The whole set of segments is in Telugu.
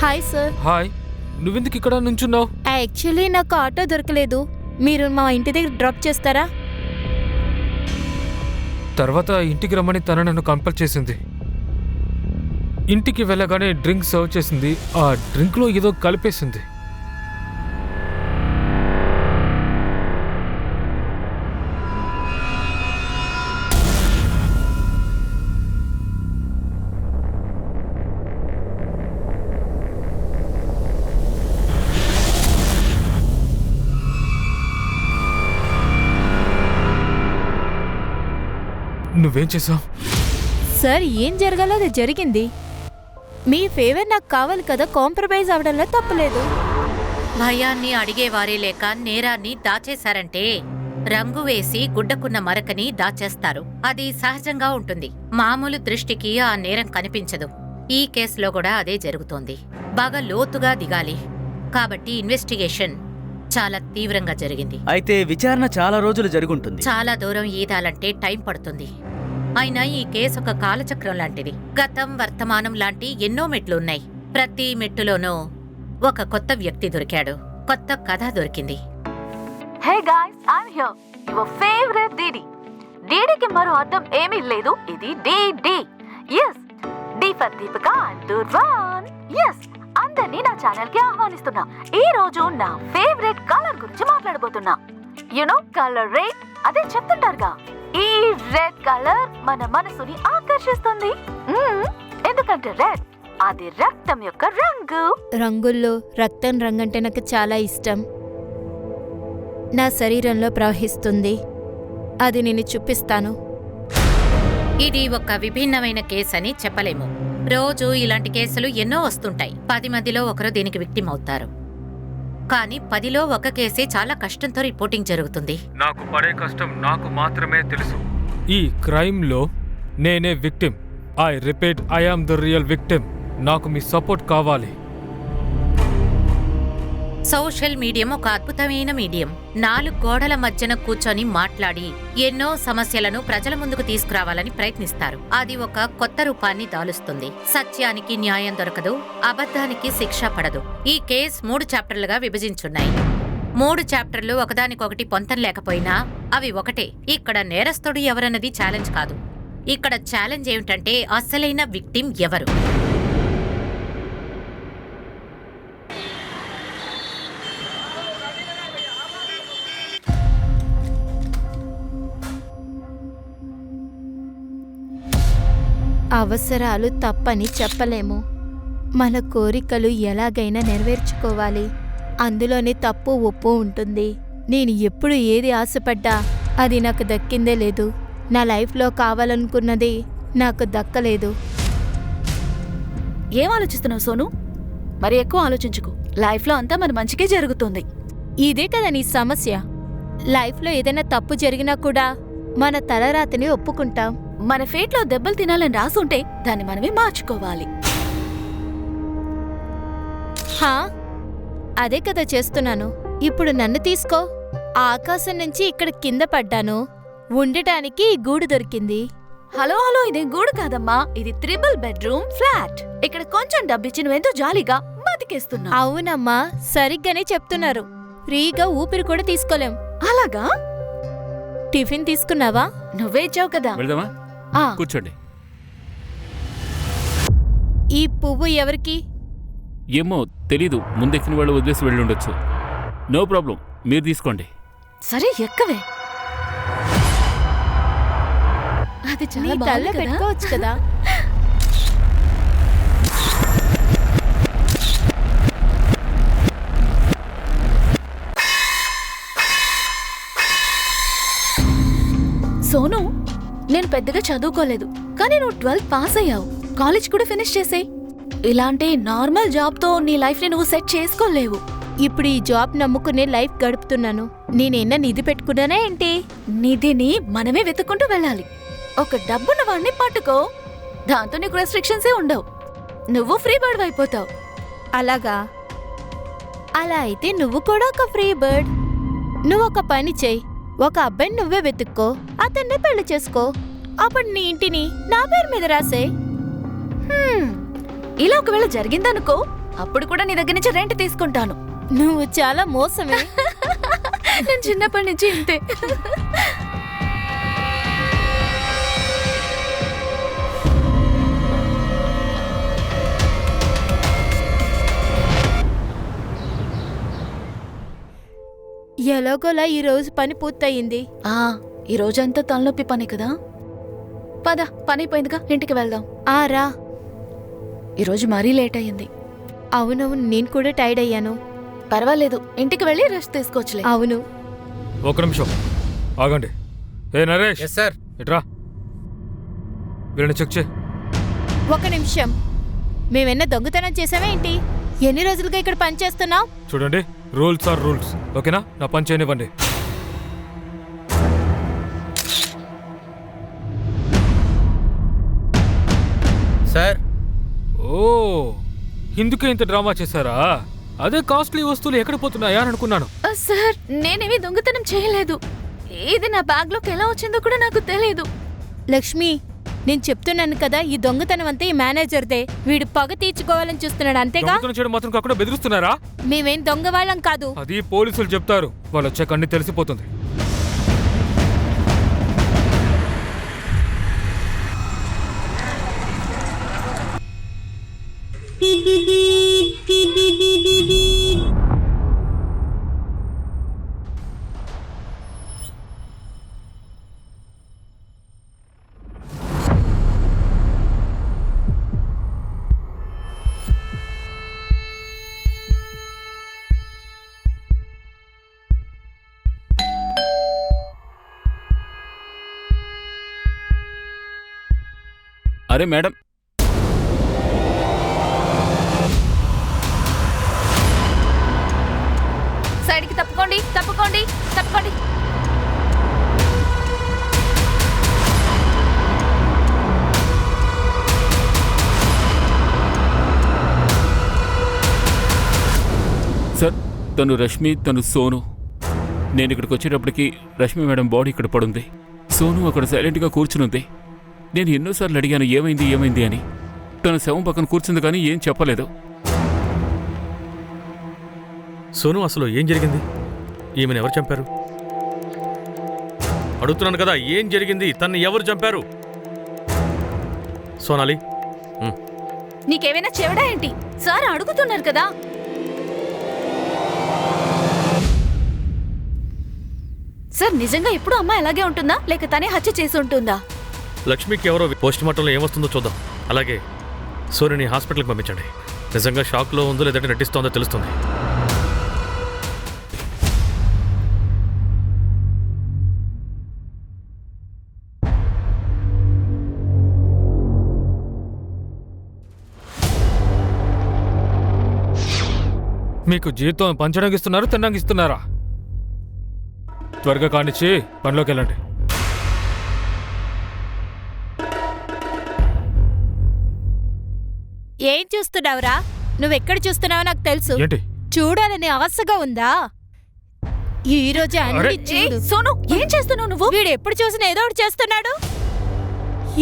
Hi sir. హాయ్, నువ్వెందుకు ఇక్కడ నుంచున్నావు? యాక్చువల్లీ నాకు ఆటో దొరకలేదు. మీరు మా ఇంటి దగ్గర డ్రాప్ చేస్తారా? తర్వాత ఇంటికి రమ్మని తన నన్ను కంపల్ చేసింది. ఇంటికి వెళ్ళగానే డ్రింక్ సర్వ్ చేసింది. ఆ డ్రింక్లో ఏదో కలిపేసింది. నువ్వేం చేసావు? సార్, ఏం జరగాలో అది జరిగింది. మీ ఫేవర్ నాకు కావాలి కదా, కాంప్రమైజ్ అవడంలో తప్పలేదు. భయాన్ని అడిగేవారే లేక నేరాన్ని దాచేశారంటే రంగు వేసి గుడ్డకున్న మరకని దాచేస్తారు. అది సహజంగా ఉంటుంది. మామూలు దృష్టికి ఆ నేరం కనిపించదు. ఈ కేసులో కూడా అదే జరుగుతోంది. బాగా లోతుగా దిగాలి. కాబట్టి ఇన్వెస్టిగేషన్ చాలా తీవ్రంగా జరిగింది. అయితే విచారణ చాలా రోజులు జరుగుంటుంది. చాలా దూరం ఈదాలంటే టైం పడుతుంది. అయినా ఈ కేసు ఒక కాలచక్రం లాంటిది. గతం, వర్తమానం లాంటి ఎన్నో మెట్లు ఉన్నాయి. ప్రతి మెట్టులోనూ ఒక కొత్త వ్యక్తి దొరికాడు, కొత్త కథ దొరికింది. Hey guys, I'm here, your favourite DD. డీడీకి మరో అర్థం ఏమీ లేదు. ఇది DD. Yes, D for Deepika and Durvan. Yes, అందరినీ నా ఛానల్ కి ఆహ్వానిస్తున్నా. ఈ రోజు నా ఫేవరెట్ కలర్ గురించి మాట్లాడబోతున్నా. యునో కలర్ రెడ్, అదే చెప్తుంటారుగా. ఈ రెడ్ కలర్ మన మనసుని ఆకర్షిస్తుంది. ఎందుకంటే రెడ్ అది రక్తం యొక్క రంగు. రంగుల్లో రక్తం రంగంటే నాకు చాలా ఇష్టం. నా శరీరంలో ప్రవహిస్తుంది. అది నేను చూపిస్తాను. ఇది ఒక విభిన్నమైన కేసు అని చెప్పలేము. రోజు ఇలాంటి కేసులు ఎన్నో వస్తుంటాయి. 10 మందిలో ఒకరు దీనికి విక్టిమ్ అవుతారు. కానీ 10లో ఒక కేసే చాలా కష్టంతో రిపోర్టింగ్ జరుగుతుంది. నాకు పడే కష్టం నాకు మాత్రమే తెలుసు. ఈ క్రైమ్లో నేనే victim. I repeat, I am the real victim. నాకు మీ సపోర్ట్ కావాలి. సోషల్ మీడియం ఒక అద్భుతమైన మీడియం. 4 గోడల మధ్యన కూర్చొని మాట్లాడి ఎన్నో సమస్యలను ప్రజల ముందుకు తీసుకురావాలని ప్రయత్నిస్తారు. అది ఒక కొత్త రూపాన్ని దాలుస్తుంది. సత్యానికి న్యాయం దొరకదు, అబద్ధానికి శిక్ష పడదు. ఈ కేసు 3 చాప్టర్లుగా విభజించున్నాయి. 3 చాప్టర్లు ఒకదానికొకటి పొంతం లేకపోయినా అవి ఒకటే. ఇక్కడ నేరస్తుడు ఎవరన్నది ఛాలెంజ్ కాదు. ఇక్కడ ఛాలెంజ్ ఏమిటంటే అసలైన విక్టిమ్ ఎవరు. అవసరాలు తప్పని చెప్పలేము. మన కోరికలు ఎలాగైనా నెరవేర్చుకోవాలి. అందులోనే తప్పు ఒప్పు ఉంటుంది. నేను ఎప్పుడు ఏది ఆశపడ్డా అది నాకు దక్కిందే లేదు. నా లైఫ్లో కావాలనుకున్నది నాకు దక్కలేదు. ఏం ఆలోచిస్తున్నావు సోను? మరి ఎక్కువ ఆలోచించుకో. లైఫ్లో అంతా మన మంచికే జరుగుతుంది. ఇదే కదా నీ సమస్య. లైఫ్లో ఏదైనా తప్పు జరిగినా కూడా మన తలరాతని ఒప్పుకుంటాం. మన ఫేట్లో దెబ్బలు తినాలని రాసుంటే దాన్ని మనమే మార్చుకోవాలి. హా, అదే కదా చేస్తున్నాను. ఇప్పుడు నన్ను తీసుకో. ఆకాశం నుంచి ఇక్కడ కింద పడ్డాను. ఉండటానికి ఈ గూడు దొరికింది. హలో హలో, ఇదే గూడు కాదమ్మా, ఇది 3 బెడ్రూమ్ ఫ్లాట్. ఇక్కడ కొంచెం డబ్బిచ్చి నువ్వెంతో జాలీగా బతికేస్తున్నా. అవునమ్మా, సరిగ్గానే చెప్తున్నారు. ఫ్రీగా ఊపిరి కూడా తీసుకోలేం. అలాగా? టిఫిన్ తీసుకున్నావా? నువ్వే ఇచ్చావు కదా. వెళ్దామా? కూర్చోండి. ఈ పువ్వు ఎవరికి? ఏమో తెలీదు. ముందెక్కిన వాళ్ళు వదిలేసి వెళ్ళుండొచ్చు. నో ప్రాబ్లం, మీరు తీసుకోండి. సరే ఎక్కవే. అది నీ చాలా తల్ల బాగుంది కదా. పెట్టుకోవచ్చు కదా. సోను, నేను పెద్దగా చదువుకోలేదు, కానీ నువ్వు 12th పాస్ అయ్యావు. కాలేజ్ కూడా ఫినిష్ చేసేయ్. ఇలాంటి నార్మల్ జాబ్తో నీ లైఫ్ని నువ్వు సెట్ చేసుకోలేవు. ఇప్పుడు ఈ జాబ్ నమ్ముకునే లైఫ్ గడుపుతున్నాను. నేనేనా నిధి పెట్టుకున్నానా ఏంటి? నిధిని మనమే వెతుక్కుంటూ వెళ్ళాలి. ఒక డబ్బున్న వాడిని పట్టుకో, దాంతో నీకు రెస్ట్రిక్షన్సే ఉండవు. నువ్వు ఫ్రీ బర్డ్ అయిపోతావు. అలాగా? అలా అయితే నువ్వు కూడా ఒక ఫ్రీ బర్డ్. నువ్వు ఒక పని చెయ్యి. ఒక అబ్బాయిని నువ్వే వెతుక్కో, అతన్నే పెళ్లి చేసుకో. అప్పుడు నీ ఇంటిని నా పేరు మీద రాసే. ఇలా ఒకవేళ జరిగిందనుకో, అప్పుడు కూడా నీ దగ్గర నుంచి రెంట్ తీసుకుంటాను. నువ్వు చాలా మోసమే. నేను చిన్నప్పటి నుంచి ఇంతే. ఎలాగోలా ఈ రోజు పని పూర్తయింది. ఈ రోజంతా తలనొప్పి పని కదా. పద, పని అయిపోయిందిగా, ఇంటికి వెళ్దాం. రా. ఈరోజు మరీ లేట్ అయ్యింది. అవునవును, నేను కూడా టైర్డ్ అయ్యాను. పర్వాలేదు, ఇంటికి వెళ్ళి రెస్ట్ తీసుకోవచ్చులే. అవును. ఒక నిమిషం ఆగండి. ఏ నరేష్, సార్. ఇట్రా, వీళ్ళని చెక్ చే. ఒక నిమిషం, మేమేనా దొంగతనం చేసావా ఏంటి? ఎన్ని రోజులుగా ఇక్కడ పని చేస్తున్నావు? చూడండి, రూల్స్ ఆర్ రూల్స్, ఓకేనా? నా పని చేయనివ్వండి. సార్. ఓ, ఇందుకే ఇంత డ్రామా చేశారా? అదే కాస్ట్లీ వస్తువులు ఎక్కడ పోతున్నాయా అని అనుకున్నాను. సార్, నేనేమి దొంగతనం చేయలేదు. ఇది నా బ్యాగ్ లోకి ఎలా వచ్చిందో కూడా నాకు తెలియదు. లక్ష్మి, నేను చెప్తున్నాను కదా, ఈ దొంగతనం అంతా ఈ మేనేజర్దే. వీడు పగ తీర్చుకోవాలని చూస్తున్నాడు, అంతేగా? దొంగతనం చేయడం మాత్రం కాకుండా బెదిరిస్తున్నారా? మేమేం దొంగ వాళ్ళం కాదు. అది పోలీసులు చెప్తారు, వాళ్ళు వచ్చాక అన్ని తెలిసిపోతుంది. అరే మేడం, సైడ్కి తప్పుకోండి, తప్పుకోండి, తప్పుకోండి. సార్, తను రష్మి, తను సోను. నేను ఇక్కడికి వచ్చేటప్పటికి రష్మి మేడం బాడీ ఇక్కడ పడుంది. సోను అక్కడ సైలెంట్గా కూర్చునుంది. నేను ఎన్నోసార్లు అడిగాను ఏమైంది ఏమైంది అని. తన శవం పక్కన కూర్చుంది కానీ ఏం చెప్పలేదు. సోను, అసలు ఏం జరిగింది? ఈమెను ఎవరు చంపారు? అడుగుతున్నాను కదా, ఏం జరిగింది? తన్ని ఎవరు చంపారు? సోనాలి, నీకేమైనా చెవడా ఏంటి? సార్ అడుగుతున్నారు కదా. సార్, నిజంగా ఎప్పుడు అమ్మ అలాగే ఉంటుందా, లేక తనే హత్య చేసి ఉంటుందా? లక్ష్మికి ఎవరో పోస్ట్ మార్టంలో ఏమొస్తుందో చూద్దాం. అలాగే సోనిని హాస్పిటల్కి పంపించండి. నిజంగా షాక్లో ఉందో లేదంటే నటిస్తోందో తెలుస్తుంది. మీకు జీతం పంచడానికి ఇస్తున్నారు, తినడానికి ఇస్తున్నారా? త్వరగా కానిచ్చి పనిలోకి వెళ్ళండి. ఏం చూస్తున్నావురా? నువ్వెక్కడ చూస్తున్నావో నాకు తెలుసు. ఏంటి? చూడాలని ఆశగా ఉందా? ఈ రోజే అన్ని చూడు. సోను, ఏం చేస్తున్నావు నువ్వు? వీడు ఎప్పుడు చూసినా ఏదో ఒకటి చేస్తున్నాడు.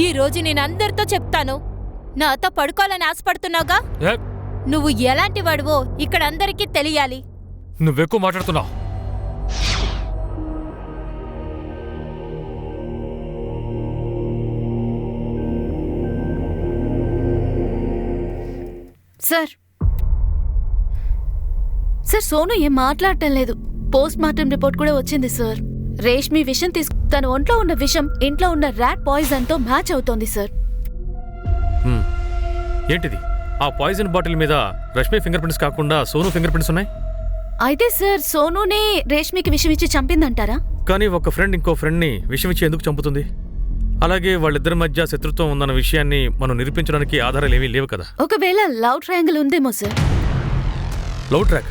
ఈ రోజు నేను అందరితో చెప్తాను. నాతో పడుకోవాలని ఆశపడుతున్నావుగా? ఏ, నువ్వు ఎలాంటి వాడువో ఇక్కడ అందరికీ తెలియాలి. నువ్వెక్కువ మాట్లాడుతున్నావు. సార్, సోను ఏం మాట్లాడటం లేదు. పోస్ట్ మార్టం రిపోర్ట్ కూడా వచ్చింది సార్. రేష్మి విషం తన ఒంట్లో ఉన్న విషం ఇంట్లో ఉన్న ర్యాట్ పాయిజన్ తో మ్యాచ్ అవుతోంది సార్. ఏంటిది? ఆ పాయిజన్ బాటిల్ మీద రష్మి ఫింగర్ ప్రింట్స్ కాకుండా సోను ఫింగర్ ప్రింట్స్ ఉన్నాయి. అయితే సార్, సోనునే రేష్మికి విషం ఇచ్చి చంపిందంటారా? కానీ ఒక ఫ్రెండ్ ఇంకో ఫ్రెండ్ని విషం ఇచ్చి ఎందుకు చంపుతుంది? అలాగే వాళ్ళిద్దరి మధ్య శత్రుత్వం ఉందన్న విషయాన్ని మనం నిరూపించడానికి ఆధారాలు ఏమీ లేవు కదా. ఒకవేళ లవ్ ట్రయాంగిల్ ఉందేమో సార్. Love track?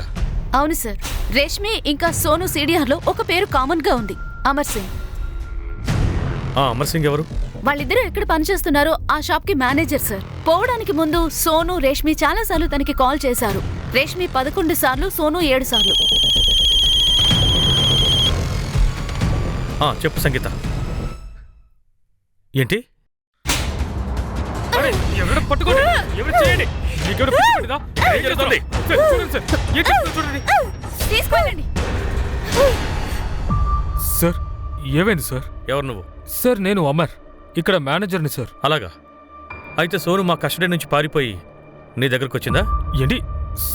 అవును సార్. రేష్మి ఇంకా సోను సీడీఆర్ లో ఒక పేరు కామన్ గా ఉంది, అమర్ సింగ్. అమర్ సింగ్ ఎవరు? వాళ్ళిద్దరూ ఎక్కడ పనిచేస్తున్నారో ఆ షాప్ కి మేనేజర్ సార్. పోవడానికి ముందు సోను, రేష్మి చాలా సార్లు తనకి కాల్ చేశారు. రేష్మి 11 సార్లు, సోను 7 సార్లు. చెప్పు సంగీత. ఏంటి? పట్టుకోండి, ఎవరు చేయండి. మీకెవరు పిచ్చి పట్టిందా? ఏం జరుగుతుంది? సార్, చూడండి సార్. ఏం జరుగుతుందో చూడండి. తీసుకెళ్ళండి. సార్, ఏమైంది సార్? ఎవరు నువ్వు? సార్, నేను అమర్, ఇక్కడ మేనేజర్ని సార్. అలాగా? అయితే సోను మా కస్టడీ నుంచి పారిపోయి నీ దగ్గరకు వచ్చిందా? ఏంటి,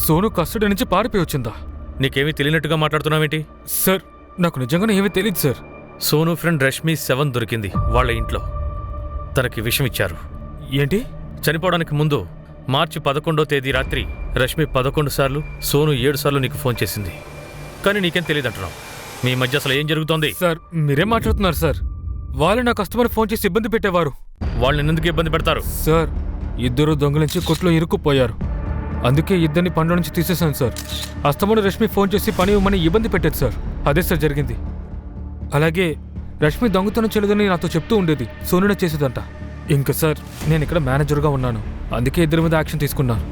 సోను కస్టడీ నుంచి పారిపోయి వచ్చిందా? నీకేమీ తెలియనట్టుగా మాట్లాడుతున్నావేంటి? సార్, నాకు నిజంగానే ఏమీ తెలియదు సార్. సోను ఫ్రెండ్ రష్మి 7 దొరికింది వాళ్ళ ఇంట్లో. తనకి విషం ఇచ్చారు. ఏంటి? చనిపోవడానికి ముందు మార్చి 11వ తేదీ రాత్రి రష్మి 11 సార్లు, సోను 7 సార్లు నీకు ఫోన్ చేసింది. కానీ నీకేం తెలియదంటున్నావు. మీ మధ్య అసలు ఏం జరుగుతోంది? సార్, మీరేం మాట్లాడుతున్నారు సార్? వాళ్ళు నా కస్టమర్ ఫోన్ చేసి ఇబ్బంది పెట్టేవారు. వాళ్ళని ఎందుకు ఇబ్బంది పెడతారు? సార్, ఇద్దరు దొంగలించి కొట్లో ఇరుక్కుపోయారు. అందుకే ఇద్దరిని పనిలో నుంచి తీసేశాను సార్. అస్తమాను రష్మి ఫోన్ చేసి పని ఇవ్వమని ఇబ్బంది పెట్టేది సార్. అదే సార్ జరిగింది. అలాగే రష్మి దొంగతనం చెల్లదని నాతో చెప్తూ ఉండేది. సోనునే చేసేదంట. ఇంకా సార్, నేను ఇక్కడ మేనేజర్గా ఉన్నాను. అందుకే ఇద్దరి మీద యాక్షన్ తీసుకున్నాను.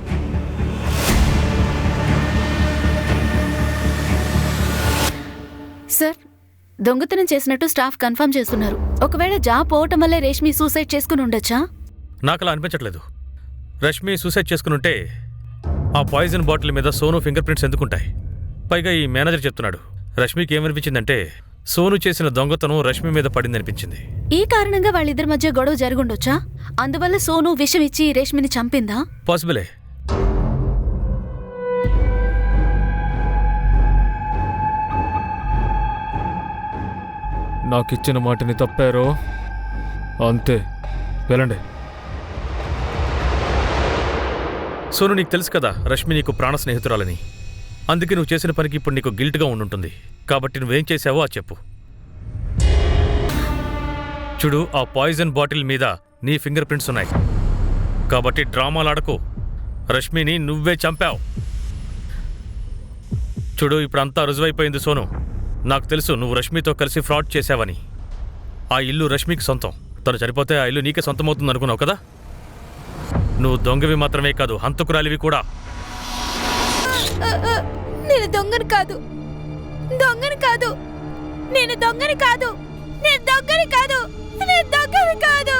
సార్, దొంగతనం చేసినట్టు స్టాఫ్ కన్ఫర్మ్ చేస్తున్నారు. ఒకవేళ జాబ్ పోవటం వల్లే రేష్మి సూసైడ్ చేసుకుని ఉండొచ్చా? నాకు అలా అనిపించట్లేదు. రష్మి సూసైడ్ చేసుకునుంటే ఆ పాయిజన్ బాటిల్ మీద సోను ఫింగర్ ప్రింట్స్ ఎందుకుంటాయి? పైగా ఈ మేనేజర్ చెప్తున్నాడు, రష్మికి ఏమనిపించిందంటే సోను చేసిన దొంగతనం రష్మి మీద పడిందనిపించింది. ఈ కారణంగా వాళ్ళిద్దరి మధ్య గొడవ జరుగుండొచ్చా? అందువల్ల సోను విషం ఇచ్చి రేష్మిని చంపిందా? పాసిబులే. నాకిచ్చిన మాటని తప్పారో అంతే, వెళ్ళండి. సోను, నీకు తెలుసు కదా రష్మి నీకు ప్రాణ స్నేహితురాలని. అందుకే నువ్వు చేసిన పనికి ఇప్పుడు నీకు గిల్ట్గా ఉండుంటుంది. కాబట్టి నువ్వేం చేశావో అది చెప్పు. చూడు, ఆ పాయిజన్ బాటిల్ మీద నీ ఫింగర్ ప్రింట్స్ ఉన్నాయి. కాబట్టి డ్రామాలాడకు. రష్మిని నువ్వే చంపావు. చూడు, ఇప్పుడంతా రుజువైపోయింది సోను. నాకు తెలుసు నువ్వు రష్మితో కలిసి ఫ్రాడ్ చేశావని. ఆ ఇల్లు రష్మికి సొంతం. తను చనిపోతే ఆ ఇల్లు నీకే సొంతమవుతుంది అనుకున్నావు కదా? నువ్వు దొంగవి మాత్రమే కాదు, హంతకురాలివి కూడా. నేను దొంగని కాదు, దొంగని కాదు, నేను దొంగని కాదు, నేను దొంగని కాదు, నేను దొంగని కాదు.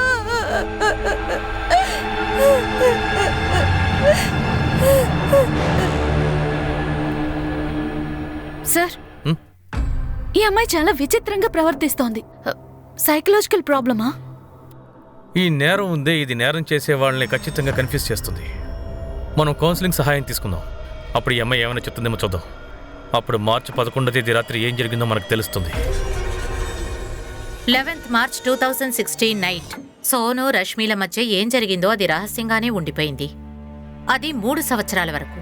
సార్, ఈ అమ్మాయి చాలా విచిత్రంగా ప్రవర్తిస్తోంది. సైకలాజికల్ ప్రాబ్లమా? ఈ నేరం ఉందే, ఇది నేరం చేసే వాళ్ళని ఖచ్చితంగా కన్ఫ్యూజ్ చేస్తుంది. మనం కౌన్సిలింగ్ సహాయం తీసుకుందాం. అప్పుడు ఈ అమ్మాయి ఏమైనా చెప్తుందేమో చూద్దాం. అప్పుడు మార్చి 11వ తేదీ రాత్రి ఏం జరిగిందో మనకు తెలుస్తుంది. 11th March 2016 నైట్ సోను రష్మిల మధ్య ఏం జరిగిందో అది రహస్యంగానే ఉండిపోయింది. అది 3 సంవత్సరాల వరకు.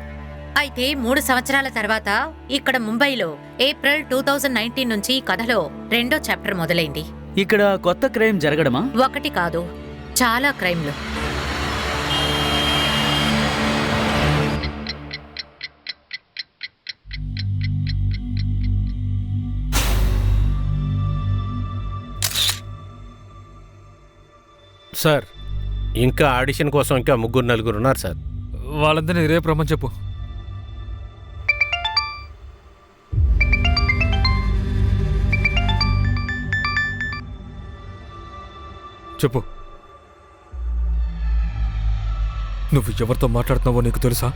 అయితే 3 సంవత్సరాల తర్వాత ఇక్కడ ముంబైలో ఏప్రిల్ 2019 నుంచి ఈ కథలో 2వ చాప్టర్ మొదలైంది. ఇక్కడ కొత్త క్రైమ్ జరగడమా? ఒకటి కాదు, చాలా క్రైమ్లు. సార్, ఇంకా ఆడిషన్ కోసం ఇంకా 3-4 ఉన్నారు సార్. వాళ్ళందరినీ రేపు రమ్మని చెప్పు. చెప్పు. నువ్వు ఎవరితో మాట్లాడుతున్నావో నీకు తెలుసా?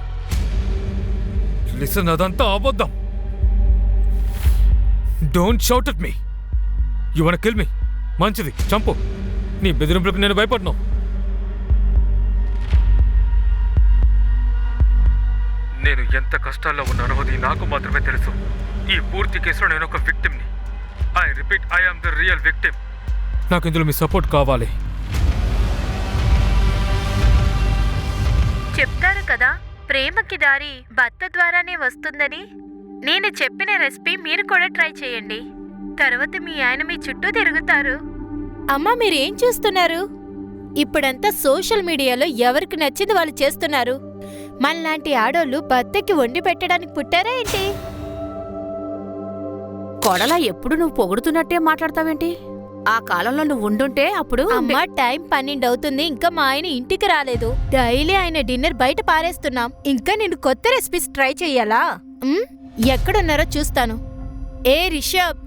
లిసన్, అదంతా అబద్ధం. Don't shout at me. You want kill me? మంచిది, చంపు. నీ బెదిరింపులకు నేను భయపడను. నేను ఎంత కష్టాల్లో ఉన్నానో అది నాకు మాత్రమే తెలుసు. ఈ పూర్తి కేసులో నేను ఒక విక్టిమ్ని. I repeat, I am the real victim. నాకు ఇందులో మీ సపోర్ట్ కావాలి. చెప్తారు కదా, ప్రేమకి దారి భర్త ద్వారానే వస్తుందని. నేను చెప్పిన రెసిపీ మీరు కూడా ట్రై చేయండి. తర్వాత మీ ఆయన మీ చుట్టూ తిరుగుతారు. అమ్మా, మీరేం చూస్తున్నారు? ఇప్పుడంతా సోషల్ మీడియాలో ఎవరికి నచ్చింది వాళ్ళు చేస్తున్నారు. మనలాంటి ఆడోళ్ళు భర్తకి వండి పెట్టడానికి పుట్టారా ఏంటి? కొడలా ఎప్పుడు నువ్వు పొగుడుతున్నట్టే మాట్లాడతావేంటి? ఆ కాలంలో నువ్వు ఉండుంటే అప్పుడు. అమ్మా, టైం 12 అవుతుంది, ఇంకా మా ఆయన ఇంటికి రాలేదు. డైలీ ఆయన డిన్నర్ బయట పారేస్తున్నాం. ఇంకా నేను కొత్త రెసిపీస్ ట్రై చెయ్యాలా? ఎక్కడున్నారో చూస్తాను. ఏ రిషబ్,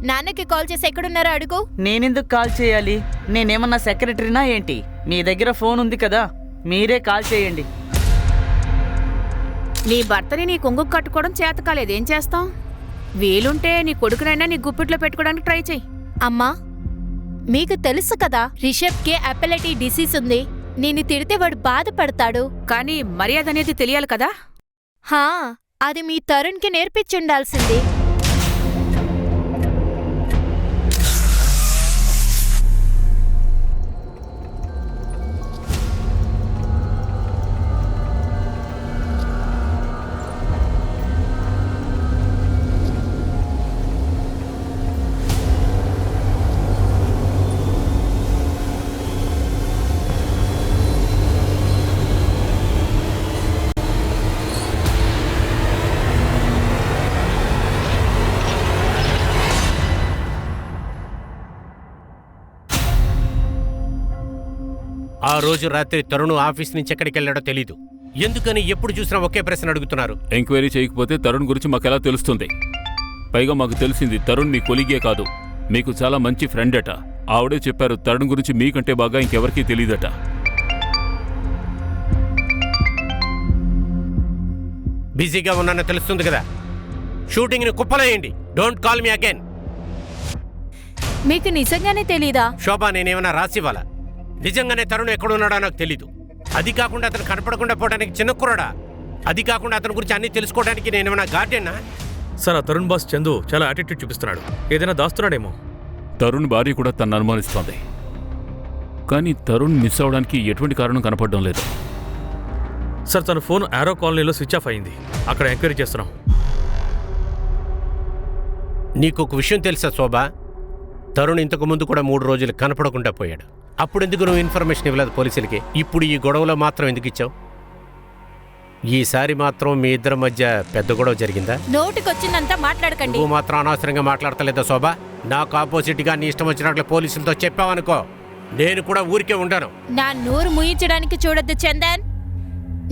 నాన్నకి కాల్ చేసి ఎక్కడున్నారో అడుగు. నేనెందుకు కాల్ చేయాలి? నేనేమన్నా సెక్రటరీనా ఏంటి? మీ దగ్గర ఫోన్ ఉంది కదా, మీరే కాల్ చేయండి. నీ భర్తని నీ కొంగుకు కట్టుకోవడం చేత కాలేదు, ఏం చేస్తాం? వీలుంటే నీ కొడుకునైనా నీ గుప్పిట్లో పెట్టుకోవడానికి ట్రై చెయ్యి. అమ్మా, మీకు తెలుసు కదా రిషబ్కి అపెలటీ డిసీజ్ ఉంది. నేను తిడితే వాడు బాధపడతాడు. కానీ మర్యాద అనేది తెలియాలి కదా. హా, అది మీ తరుణ్కి నేర్పించుండాల్సింది. ఆ రోజు రాత్రి తరుణ్ ఆఫీస్ నుంచి ఎక్కడికి వెళ్ళాడో తెలీదు. ఎందుకని ఎప్పుడు చూసినా ఒకే ప్రశ్న అడుగుతున్నారు. ఎంక్వైరీ చేయకపోతే తరుణ్ గురించి మాకెలా తెలుస్తుంది? పైగా మాకు తెలిసింది తరుణ్ మీ కొలీగే కాదు, మీకు చాలా మంచి ఫ్రెండ్ అట. ఆవిడే చెప్పారు తరుణ్ గురించి మీకంటే బాగా ఇంకెవరికీ తెలియదట. బిజీగా ఉన్నానో తెలుస్తుంది కదా. షూటింగ్ని కుప్పలేయండి. Don't call me again. మీకు నిజంగానే తెలీదా? శోభా, నేనేమైనా రాసివ్వాలా? నిజంగానే తరుణ్ ఎక్కడున్నాడో నాకు తెలీదు. అది కాకుండా అతను కనపడకుండా పోవడానికి చిన్న కుర్రాడా? అది కాకుండా అతని గురించి అన్నీ తెలుసుకోవడానికి నేనేమైనా గార్డెన్నా? సార్, ఆ తరుణ్ బాస్ చందు చాలా యాటిట్యూడ్ చూపిస్తున్నాడు. ఏదైనా దాస్తున్నాడేమో. తరుణ్ భార్య కూడా తను అనుమానిస్తోంది. కానీ తరుణ్ మిస్ అవడానికి ఎటువంటి కారణం కనపడడం లేదు. సార్, తన ఫోన్ ఆరో కాలనీలో స్విచ్ ఆఫ్ అయింది. అక్కడ ఎంక్వైరీ చేస్తున్నాం. నీకొక విషయం తెలుసా శోభా? తరుణ్ ఇంతకు ముందు కూడా 3 రోజులు కనపడకుండా పోయాడు. అప్పుడెందుకు నువ్వు ఇన్ఫర్మేషన్ ఇవ్వలేదు పోలీసులకి? ఇప్పుడు ఈ గొడవలో మాత్రం ఎందుకు ఇచ్చావు? ఈసారి మాత్రం మీ ఇద్దరి మధ్య పెద్ద గొడవ జరిగిందా? నోటికొచ్చిందంతా మాట్లాడకండి. నువ్వు మాత్రం అనవసరంగా మాట్లాడతలేదా శోభా? నాకు ఆపోజిట్గా నీ ఇష్టం వచ్చినట్లు పోలీసులతో చెప్పావనుకో, నేను కూడా ఊరికే ఉంటాను. నా నోరు ముయించడానికి చూడొద్దు చందన్.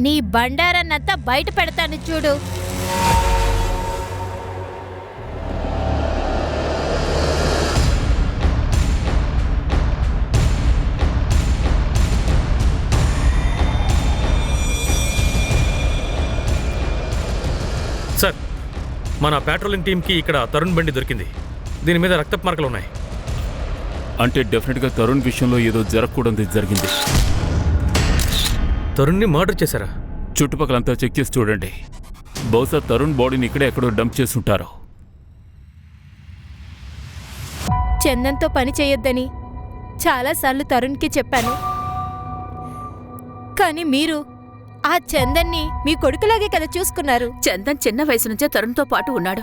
నీ బండారాన్నంతా బయట పెడతాను చూడు. సార్, మన పెట్రోలింగ్ టీంకి ఇక్కడ తరుణ్ బండి దొరికింది. దీని మీద రక్తపు మార్కలు ఉన్నాయి. అంటే డెఫినెట్గా తరుణ్ విషయంలో ఏదో జరగకూడదు జరిగింది. తరుణ్ని మర్డర్ చేశారా? చుట్టుపక్కలంతా చెక్ చేసి చూడండి. బహుశా తరుణ్ బాడీని ఇక్కడే ఎక్కడో డంప్ చేసుంటారు. చందన్తో పని చేయొద్దని చాలాసార్లు తరుణ్కి చెప్పాను. కానీ మీరు ఆ చందన్ని మీ కొడుకులాగే కదా చూసుకున్నారు. చందన్ చిన్న వయసు నుంచే తరుణ్తో పాటు ఉన్నాడు.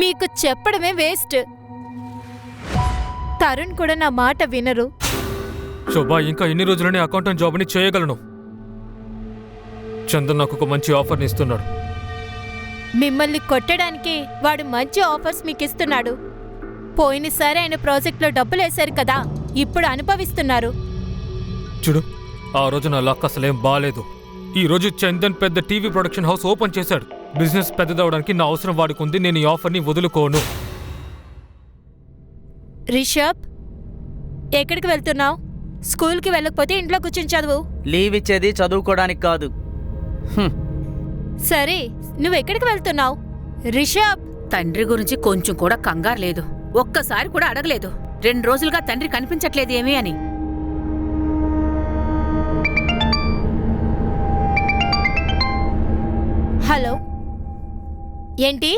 మీకు చెప్పడమే వేస్ట్. తరుణ్ కూడా నా మాట వినరు. శోభా, ఇంకా ఎన్ని రోజులని అకౌంటెంట్ జాబ్ని చేయగలను? చందన్ నాకు ఒక మంచి ఆఫర్ని ఇస్తున్నాడు. మిమ్మల్ని కొట్టడానికి వాడు మంచి ఆఫర్స్ మీకు ఇస్తున్నాడు. పోయినసారి ఆయన ప్రాజెక్ట్లో డబ్బులేశారు కదా, ఇప్పుడు అనుభవిస్తున్నారు. చూడు, ఆ రోజు నా లక్ అసలేం బాలేదు. ఈ రోజు చందన్ పెద్ద టీవీ ప్రొడక్షన్ హౌస్ ఓపెన్ చేశాడు. బిజినెస్ పెద్దదవడానికి నా అవసరం వాడుకుంది. నేను ఈ ఆఫర్ని వదులుకోను. రిషబ్, ఎక్కడికి వెళ్తున్నావు? స్కూల్కి వెళ్ళకపోతే ఇంట్లో కూర్చొని చదువు. లీవ్ ఇచ్చేది చదువుకోవడానికి కాదు. సరే, నువ్వెక్కడికి వెళ్తున్నావు? రిషబ్, తండ్రి గురించి కొంచెం కూడా కంగారు లేదు. ఒక్కసారి కూడా అడగలేదు. 2 రోజులుగా తండ్రి కనిపించట్లేదు ఏమీ అని. హలో, ఏంటి?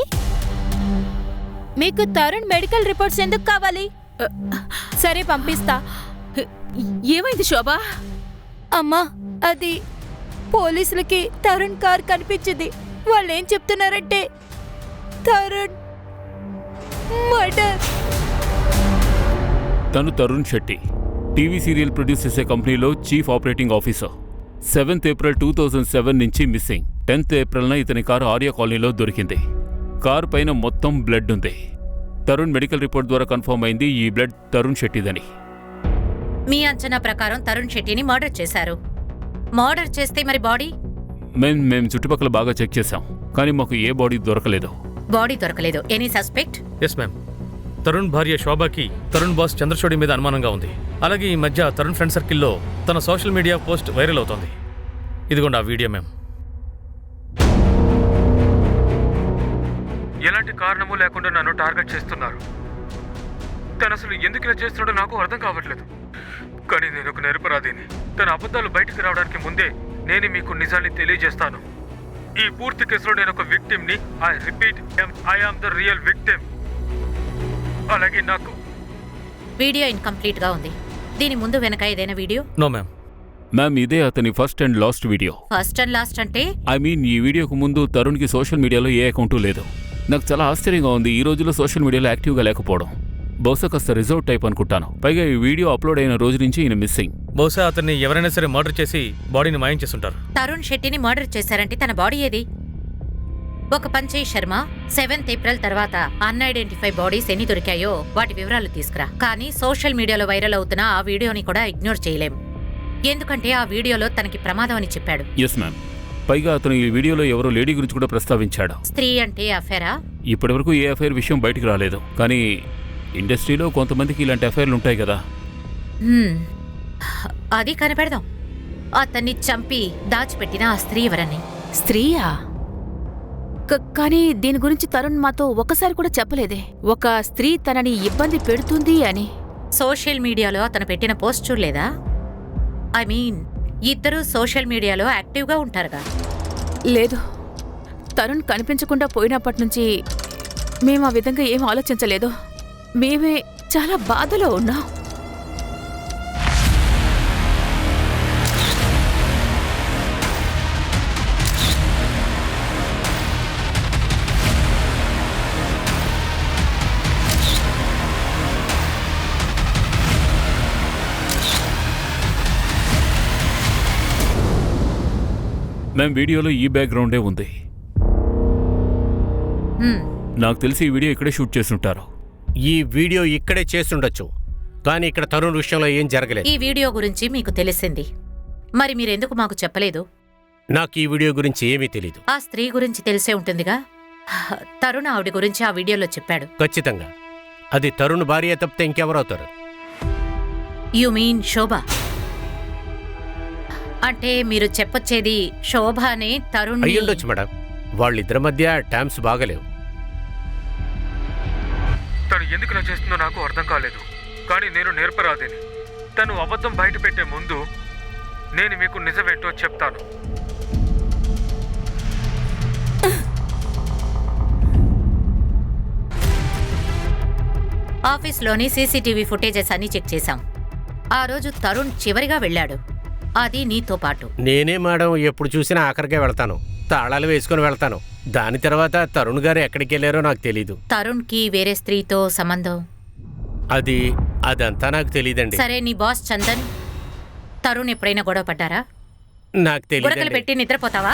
మీకు తరుణ్ మెడికల్ రిపోర్ట్స్ ఎందుకు కావాలి? సరే, పంపిస్తా. ఏమైంది శోభా? అమ్మా, అది పోలీసులకి తరుణ్ కార్ కనిపించింది. వాళ్ళేం చెప్తున్నారంటే తరుణ్ మర్డర్. తను Tarun Shetty, TV serial produce చేసే కంపెనీలో chief operating officer. 7th April 2007 నుంచి మిస్సింగ్. 10th Aprilన ఇతని కారు ఆర్య కాలనీలో దొరికింది. కారు పైన మొత్తం బ్లడ్ ఉంది. తరుణ్ మెడికల్ రిపోర్ట్ ద్వారా కన్ఫర్మ్ అయింది ఈ బ్లడ్ తరుణ్ శెట్టిదని. మీ అంచనా ప్రకారం తరుణ్ శెట్టిని మర్డర్ చేశారు. మర్డర్ చేస్తే మరి బాడీ? మేం చుట్టుపక్కల బాగా చెక్ చేశాం, కానీ మాకు ఏ బాడీ దొరకలేదు. బాడీ దొరకలేదు. Any suspect? Yes ma'am. Tarun భార్య శోభాకి తరుణ్ బాస్ చంద్రచూడి మీద అనుమానంగా ఉంది. అలాగే ఈ మధ్య తరుణ్ ఫ్రెండ్ సర్కిల్లో తన సోషల్ మీడియా పోస్ట్ వైరల్ అవుతోంది. ఇదిగోండి ఆ వీడియో మ్యామ్. ఎలాంటి కారణము లేకుండా నన్ను టార్గెట్ చేస్తున్నారు. తను అసలు ఎందుకు ఇలా చేస్తున్నాడో నాకు అర్థం కావట్లేదు. కానీ నేను ఒక నిరపరాధిని. తన అబద్ధాలు బయటికి రావడానికి ముందే నేను మీకు నిజాన్ని తెలియజేస్తాను. ఈ పూర్తి కేసులో నేను ఒక విక్టిమ్ని. I repeat, I am the real victim. అలాగే నాకు వీడియో ఇన్కంప్లీట్ గా ఉంది. దీని ముందు వెనక ఏదైనా వీడియో? No ma'am. మ్యామ్, ఇదే అతని first and last video. First and last అంటే? ఐ మీన్, ఈ వీడియోకు ముందు తరుణ్కి సోషల్ మీడియాలో ఏ అకౌంటు లేదు. నాకు చాలా ఆశ్చర్యంగా ఉంది ఈ రోజుల్లో సోషల్ మీడియాలో యాక్టివ్గా లేకపోవడం. బహుశా కాస్త రిజర్వ్ టైప్ అనుకుంటాను. పైగా ఈ వీడియో అప్లోడ్ అయిన రోజు నుంచి ఈయన మిస్సింగ్. బహుశా అతన్ని ఎవరైనా సరే మర్డర్ చేసి బాడీని మాయం చేస్తుంటారు. తరుణ్ శెట్టిని మర్డర్ చేశారంటే తన బాడీ ఏది? ఒక పంచయ్ శర్మ 7th ఏప్రిల్ తర్వాత అన్ఐడెంటిఫై బాడీస్ ఎన్ని దొరికాయో వాటి వివరాలు తీసుకురా. కానీ సోషల్ మీడియాలో వైరల్ అవుతున్న ఆ వీడియోని కూడా ఇగ్నోర్ చేయలేం. ఎందుకంటే ఆ వీడియోలో తనకి ప్రమాదం అని చెప్పాడు. Yes ma'am. పైగా అతను ఈ వీడియోలో ఎవరో లేడీ గురించి కూడా ప్రస్తావించాడు. స్త్రీ అంటే అఫేరా? ఇప్పటివరకు ఏ అఫైర్ విషయం బయటికి రాలేదు. కానీ ఇండస్ట్రీలో కొంతమందికి ఇలాంటి అఫైర్లు ఉంటాయి కదా. అది కనిపెడదాం. అతన్ని చంపి దాచిపెట్టిన ఆ స్త్రీ ఎవరని. స్త్రీయా? కానీ దీని గురించి తరుణ్ మాతో ఒకసారి కూడా చెప్పలేదే. ఒక స్త్రీ తనని ఇబ్బంది పెడుతుంది అని. సోషల్ మీడియాలో అతను పెట్టిన పోస్ట్ చూడలేదా? ఐ మీన్, ఇద్దరూ సోషల్ మీడియాలో యాక్టివ్గా ఉంటారుగా. లేదు, తరుణ్ కనిపించకుండా పోయినప్పటి నుంచి మేము ఆ విధంగా ఏం ఆలోచించలేదు. మేమే చాలా బాధలో ఉన్నాం. మ్యామ్, వీడియోలో ఈ బ్యాక్గ్రౌండే ఉంది. నాకు తెలిసి ఈ వీడియో ఇక్కడే షూట్ చేస్తుంటారు. ఈ వీడియో ఇక్కడే చేస్తుండొచ్చు, కానీ ఇక్కడ తరుణ్ విషయంలో ఏం జరగలేదు. ఈ వీడియో గురించి మీకు తెలిసింది, మరి మీరెందుకు మాకు చెప్పలేదు? నాకు ఈ వీడియో గురించి ఏమీ తెలీదు. ఆ స్త్రీ గురించి తెలిసే ఉంటుందిగా. తరుణ్ ఆవిడ గురించి ఆ వీడియోలో చెప్పాడు. ఖచ్చితంగా అది తరుణ్ భార్య తప్పితే ఇంకెవరవుతారు? యు మీన్ శోభ? అంటే మీరు చెప్పొచ్చేది శోభనే తరుణ్? అయ్యుండొచ్చు మేడం. వాళ్ళిద్దరి మధ్య టర్మ్స్ బాగలేవు. తను ఎందుకు ఇలా చేస్తుందో నాకు అర్థం కాలేదు. కానీ నేను నిరపరాధిని. తను అబద్ధం బయట పెట్టే ముందు నేను మీకు నిజమేంటో చెప్తాను. ఆఫీస్లోని సీసీటీవీ ఫుటేజెస్ అన్ని చెక్ చేశాం. ఆ రోజు తరుణ్ చివరిగా వెళ్ళాడు, అది నీతో పాటు. నేనే మేడం ఎప్పుడు చూసినా ఆఖరికే వెళ్తాను, తాళాలు వేసుకుని వెళ్తాను. దాని తర్వాత తరుణ్ గారు ఎక్కడికి వెళ్ళారో నాకు తెలీదు. తరుణ్కి వేరే స్త్రీతో సంబంధం? అదంతా నాకు తెలీదండి. సరే, నీ బాస్ చందన్ తరుణ్ ఎప్పుడైనా గొడవ పడ్డారా? నాకు బురకలు తెలియదు. పెట్టి నిద్రపోతావా?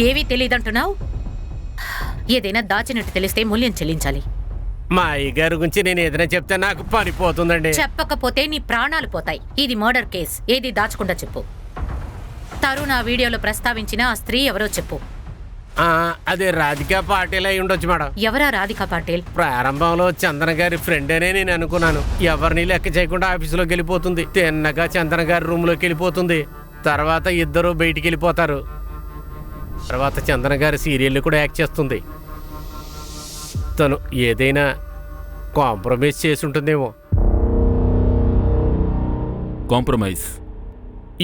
ఏవీ తెలీదంటున్నావు. ఏదైనా దాచినట్టు తెలిస్తే మూల్యం చెల్లించాలి. మా అయ్యగారి గురించి నేను ఏదైనా చెప్తే నాకు పనిపోతుందండి. చెప్పకపోతే నీ ప్రాణాలు పోతాయి. ఇది మర్డర్ కేస్. ఏది దాచకుండా చెప్పు. తరుణ్ ఆ వీడియోలో ప్రస్తావించిన ఆ స్త్రీ ఎవరో చెప్పు. అదే రాధికా పాటిల్ అయి ఉండొచ్చు మేడం. ఎవరా రాధికా పాటిల్? ప్రారంభంలో చందన గారి ఫ్రెండ్ అనే నేను అనుకున్నాను. ఎవరిని లెక్క చేయకుండా ఆఫీసులోకి వెళ్ళిపోతుంది. తిన్నగా చందన గారి రూమ్ లోకి వెళ్ళిపోతుంది. తర్వాత ఇద్దరు బయటికి వెళ్ళిపోతారు. తర్వాత చందన గారి సీరియల్ కూడా యాక్ట్ చేస్తుంది. తను ఏదైనా కాంప్రమైజ్ చేసి ఉంటుందేమో. కాంప్రమైజ్?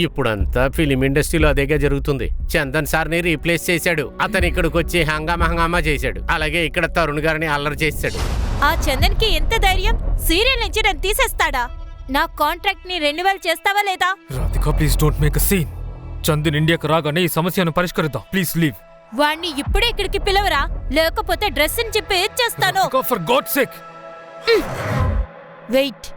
ఇప్పుడంతా ఫిలిం ఇండస్ట్రీలో అదేగా జరుగుతుంది. చందన్ సార్ని రీప్లేస్ చేశాడు. అతను ఇక్కడికి వచ్చి హంగామా చేశాడు. అలాగే ఇక్కడ తరుణ్ గారిని అల్లరి చేశాడు. ఆ చందన్ కి ఎంత ధైర్యం? సీరియల్ నుంచి నన్ను తీసేస్తాడా? నా కాంట్రాక్ట్ ని రెన్యువల్ చేస్తావా లేదా? Radhika, please don't make a scene. Chandan ఇండియాకు రాగానే ఈ సమస్యను పరిష్కరిద్దాం. Please leave. వాణ్ణి ఇప్పుడే ఇక్కడికి పిలవరా, లేకపోతే డ్రెస్ ని చెప్పి ఏం చేస్తాను. For God sake. వెయిట్,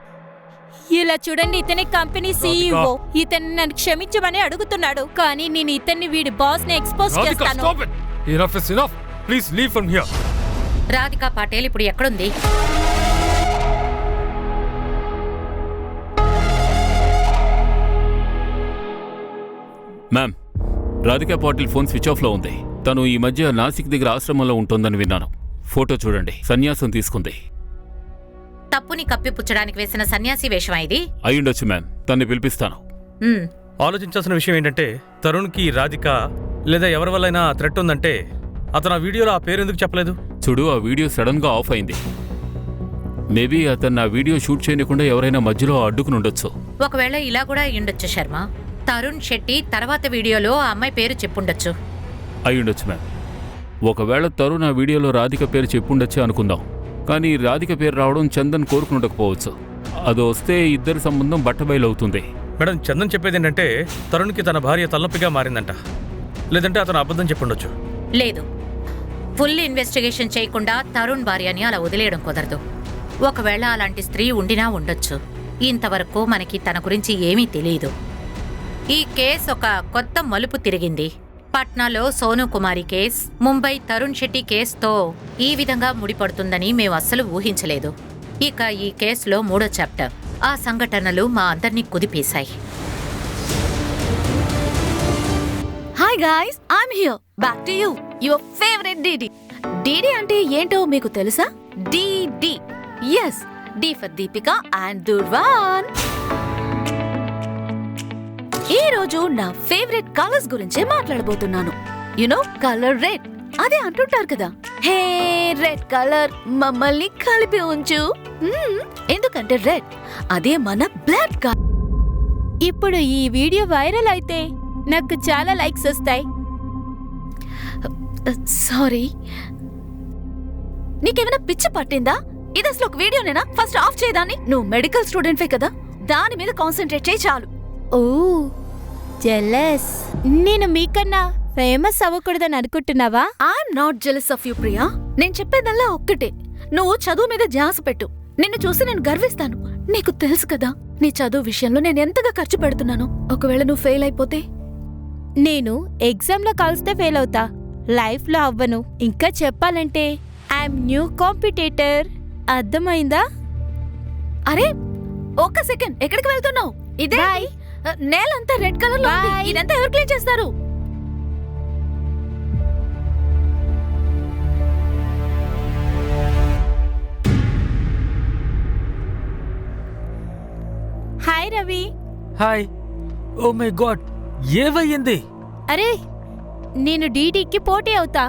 ఇలా చూడండి, ఇతనే కంపెనీ సీఈఓ. ఇతన్ని నన్ను క్షమించమని అడుగుతున్నాడు, కానీ నేను ఇతన్ని వీడి బాస్ ని ఎక్స్పోజ్ చేస్తాను. Enough is enough. Please leave from here. Radhika Patil ఇప్పుడు ఎక్కడుంది? Ma'am, Radhika Patil phone switch ఆఫ్లో ఉంది. తను ఈ మధ్య నాసిక్ దగ్గర ఆశ్రమంలో ఉంటుందని విన్నాను. ఫోటో చూడండి, సన్యాసం తీసుకుంది. తప్పుని కప్పిపుచ్చడానికి వేసిన సన్యాసి వేషమా ఇది? అయ్యుండొచ్చు మ్యామ్. తన్ని పిలిపిస్తాను. ఆలోచించాల్సిన విషయం ఏంటంటే, తరుణ్కి రాధిక లేదా ఎవరి వల్లైనా థ్రెట్ ఉందంటే అతను ఆ వీడియోలో ఆ పేరు ఎందుకు చెప్పలేదు? చూడు, ఆ వీడియో సడన్గా ఆఫ్ అయింది. మేబీ అతను నా వీడియో షూట్ చేయకుండా ఎవరైనా మధ్యలో అడ్డుకుని ఉండొచ్చు. ఒకవేళ ఇలా కూడా అయ్యుండొచ్చు శర్మ. తరుణ్ శెట్టి తర్వాత వీడియోలో ఆ అమ్మాయి పేరు చెప్పుండొచ్చు. అయ్యుండొచ్చు మ్యామ్. ఒకవేళ తరుణ్ ఆ వీడియోలో రాధిక పేరు చెప్పుండొచ్చు అనుకుందాం. కానీ రాధిక పేరు రావడం చందన్ కోరుకునుండకపోవచ్చు. అది వస్తే ఇద్దరి సంబంధం బట్టబయలవుతుంది. మేడం, చందన్ చెప్పేది ఏంటంటే తరుణ్కి తన భార్య తలనొప్పిగా మారిందంట. లేదంటే అతను అబద్ధం చెప్పుండొచ్చు. లేదు, ఫుల్ ఇన్వెస్టిగేషన్ చేయకుండా తరుణ్ భార్యని అలా వదిలేయడం కుదరదు. ఒకవేళ అలాంటి స్త్రీ ఉండినా ఉండొచ్చు. ఇంతవరకు మనకి తన గురించి ఏమీ తెలియదు. ఈ కేసు ఒక కొత్త మలుపు తిరిగింది. పట్నాలో సోను కుమారి కేస్, ముంబై తరుణ్ శెట్టి కేసుతో ఈ విధంగా ముడిపడుతుందని మేము అస్సలు ఊహించలేదు. ఇక ఈ కేసులో 3వ చాప్టర్. ఆ సంఘటనలు మా అందర్నీ కుదిపేశాయి. Hi guys, I'm here back to you, your favourite DD. DD అంటే ఏంటో మీకు తెలుసా? DD. Yes, D for Deepika and Durwan. ఈ రోజు నా ఫేవరెట్ కలర్స్ గురించే మాట్లాడబోతున్నాను. You know, colour red. అదే అంటుంటారు కదా, హే రెడ్ కలర్ మమ్మల్ని కలిపి ఉంచు. ఎందుకంటే రెడ్ అదే మన బ్లడ్ కలర్. ఇప్పుడు ఈ వీడియో వైరల్ అయితే నాకు చాలా లైక్స్ వస్తాయి. సారీ, నీకేమైనా పిచ్చి పట్టిందా? ఇది అసలు ఒక వీడియోనేనా? First of చేయదాన్ని. నువ్వు మెడికల్ స్టూడెంట్వే కదా, దాని మీద కాన్సన్ట్రేట్ చేయి చాలు. ఓ జెలస్. నేను మీకన్నా ఫేమస్ అవ్వకూడదని అనుకుంటున్నావా? I'm not jealous of you Priya. నేను చెప్పేదల్లా ఒక్కటే, నువ్వు చదువు మీద ధ్యాస పెట్టు. నిన్ను చూసి నేను గర్విస్తాను. నీకు తెలుసు కదా నీ చదువు విషయంలో నేను ఎంతగా ఖర్చు పెడుతున్నాను. ఒకవేళ నువ్వు ఫెయిల్ అయిపోతే? నేను ఎగ్జామ్లో కలిస్తే ఫెయిల్ అవుతా, లైఫ్లో అవ్వను. ఇంకా చెప్పాలంటే ఐఎమ్ న్యూ కాంపిటేటర్. అర్థమైందా? అరే ఒక్క సెకండ్, ఎక్కడికి వెళ్తున్నావు? ఇదే నేలంతా రెడ్ కలర్ లో ఉంది. Bye. ఇదంతా ఎవరు క్లీన్ చేస్తారు? Hi Ravi. Hi. Oh my god, ఏవయ్యింది? అరే నేను డీడీకి పోటీ అవుతా.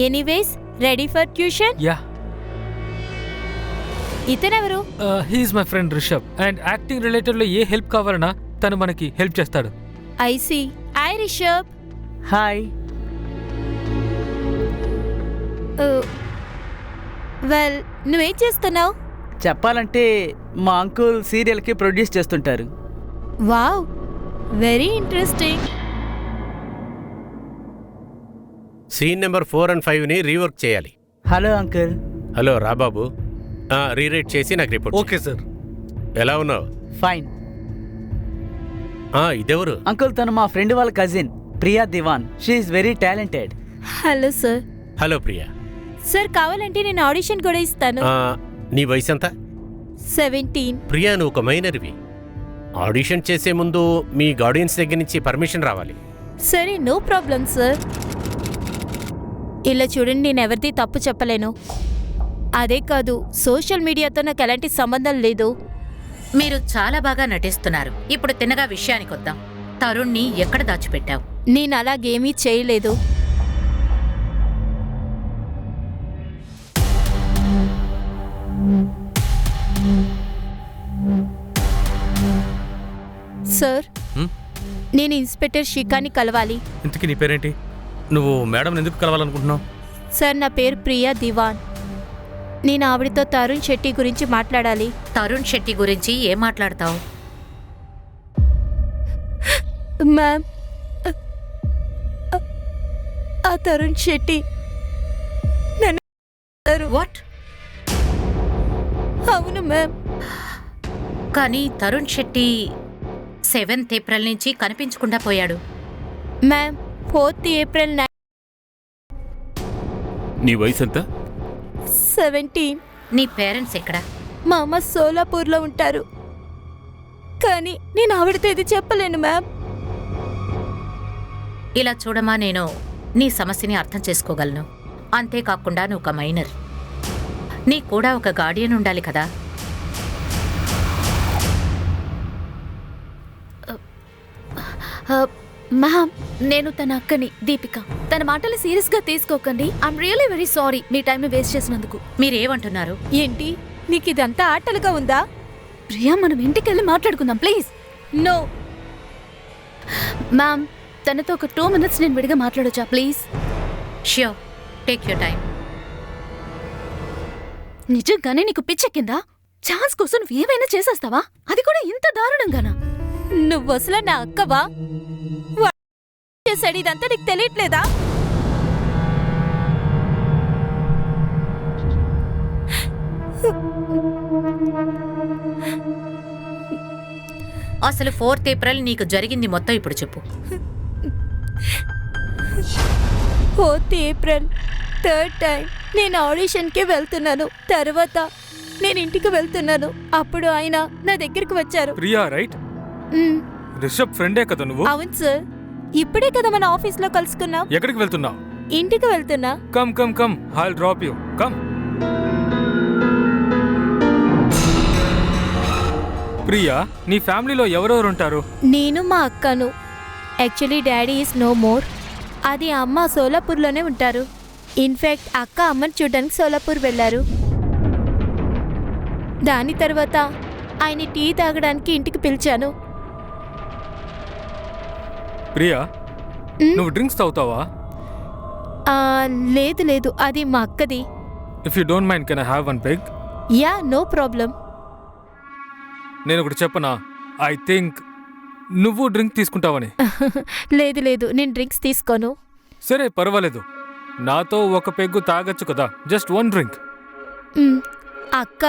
Anyways, ready for tuition. Yeah, ఇతనెవరు? He's my friend Rishab. And acting రిలేటెడ్లో ఏ హెల్ప్ కావాలన్నా తను మనకి హెల్ప్ చేస్తాడు. I see. Hi Rishab. Hi. Well, నువ్వేం చేస్తున్నావు? చెప్పాలంటే మా అంకుల్ సీరియల్కి ప్రొడ్యూస్ చేస్తుంటారు. Wow, very interesting. Scene number 4 and 5ని రీవర్క్ చేయాలి. Hello uncle. హలో రాబాబు, రీరైట్ చేసి నాకు రిపోర్ట్. Okay sir. ఎలా ఉన్నావు? ఫైన్. ఇదెవరు? అంకుల్, తను మా ఫ్రెండ్ వాళ్ళ cousin Priya Diwan. She is very talented. Hello sir. Hello Priya. Sir కావాలంటే నేను ఆడిషన్ కూడా ఇస్తాను. నీ వయసు ఎంత? 17. ప్రియా, నువ్వు ఒక మైనర్వి. ఆడిషన్ చేసే ముందు మీ గార్డియన్స్ దగ్గర నుంచి పర్మిషన్ రావాలి. సరే, నో ప్రాబ్లం సార్. ఇలా చూడండి, నేను ఎవరిది తప్పు చెప్పలేను. అదే కాదు, సోషల్ మీడియాతో నాకు ఎలాంటి సంబంధం లేదు. మీరు చాలా బాగా నటిస్తున్నారు. ఇప్పుడు తిన్నగా విషయానికి వద్దాం. తరుణ్ని ఎక్కడ దాచిపెట్టావు? నేను అలాగేమీ చేయలేదు. సార్, నేను ఇన్స్పెక్టర్ షికాని కలవాలి. ఇంతకీ నీ పేరేంటి? నువ్వు మేడం ఎందుకు కలవాలనుకుంటున్నావు? సార్, నా పేరు ప్రియా దివాన్. నేను ఆవిడతో తరుణ్ శెట్టి గురించి మాట్లాడాలి. తరుణ్ శెట్టి గురించి ఏం మాట్లాడతావు? మ్యామ్, ఆ తరుణ్ శెట్టి నన్ను. వాట్? అవును మ్యామ్. కానీ తరుణ్ శెట్టి 7th ఏప్రిల్ నుంచి కనిపించకుండా పోయాడు. మ్యామ్, 4th ఏప్రిల్ నీ వయసు ఎంత? 17. నీ పేరెంట్స్ ఎక్కడ? మా అమ్మ సోలాపూర్లో ఉంటారు. కానీ నేను ఆవిడతో ఇది చెప్పలేను మ్యామ్. ఇలా చూడమా, నేను నీ సమస్యని అర్థం చేసుకోగలను. అంతేకాకుండా నువ్వు ఒక మైనర్. నీ కూడా ఒక గార్డియన్ ఉండాలి కదా. మ్యామ్, నేను తన అక్కని దీపిక. తన మాటలు సీరియస్ గా తీసుకోకండి. I'm really very sorry me time waste చేసినందుకు. మీరేమంటున్నారు? ఏంటి నీకు ఇదంతా ఆటలుగా ఉందా? ప్రియా, మనం ఇంటికి వెళ్ళి మాట్లాడుకుందాం ప్లీజ్. నో. మ్యామ్, తనతో ఒక 2 minutes నేను విడిగా మాట్లాడొచ్చా please? Sure, take your time. నిజంగానే నీకు పిచ్చెక్కిందా? ఛాన్స్ కోసం ఏమైనా చేసేస్తావా? అది కూడా ఇంత దారుణంగానా? నువ్వు అసలు నా అక్కవా? చేశాడు ఇదంతా నీకు తెలియట్లేదా? అసలు 4th ఏప్రిల్ నీకు జరిగింది మొత్తం ఇప్పుడు చెప్పు. 4th ఏప్రిల్ 3rd టైం నేను ఆడిషన్కి వెళ్తున్నాను. తర్వాత నేను ఇంటికి వెళ్తున్నాను. అప్పుడు ఆయన నా దగ్గరికి వచ్చారు. ప్రియా రైట్? మ్, రిషబ్ ఫ్రెండే కదా నువ్వు? అవును సార్. ఇప్పుడే కదా మన ఆఫీస్లో కలుసుకున్నాం. ఎక్కడికి వెళ్తున్నావు? ఇంటికి వెళ్తున్నా. Come come come, I'll drop you. Come. Priya, నీ ఫ్యామిలీలో ఎవరెవరు ఉంటారు? నేను మా అక్కను. Actually daddy is no more. అది అమ్మ సోలాపూర్లోనే ఉంటారు. ఇన్ఫ్యాక్ట్ అక్క అమ్మని చూడడానికి సోలాపూర్ వెళ్ళారు. దాని తర్వాత ఆయన టీ తాగడానికి ఇంటికి పిలిచాను. ప్రియా, నువ్వు డ్రింక్స్ తాగుతావా? లేదు లేదు, అది మా అక్కది. If you don't mind can I have one peg? Yeah, no problem. నేను ఒకటి చెప్పనా? ఐ థింక్ నువ్వు డ్రింక్ తీసుకుంటావని. లేదు లేదు, నేను డ్రింక్స్ తీసుకోను. సరే పర్వాలేదు, నాతో ఒక పెగ్గు తాగొచ్చు కదా. Just 1 drink. అక్క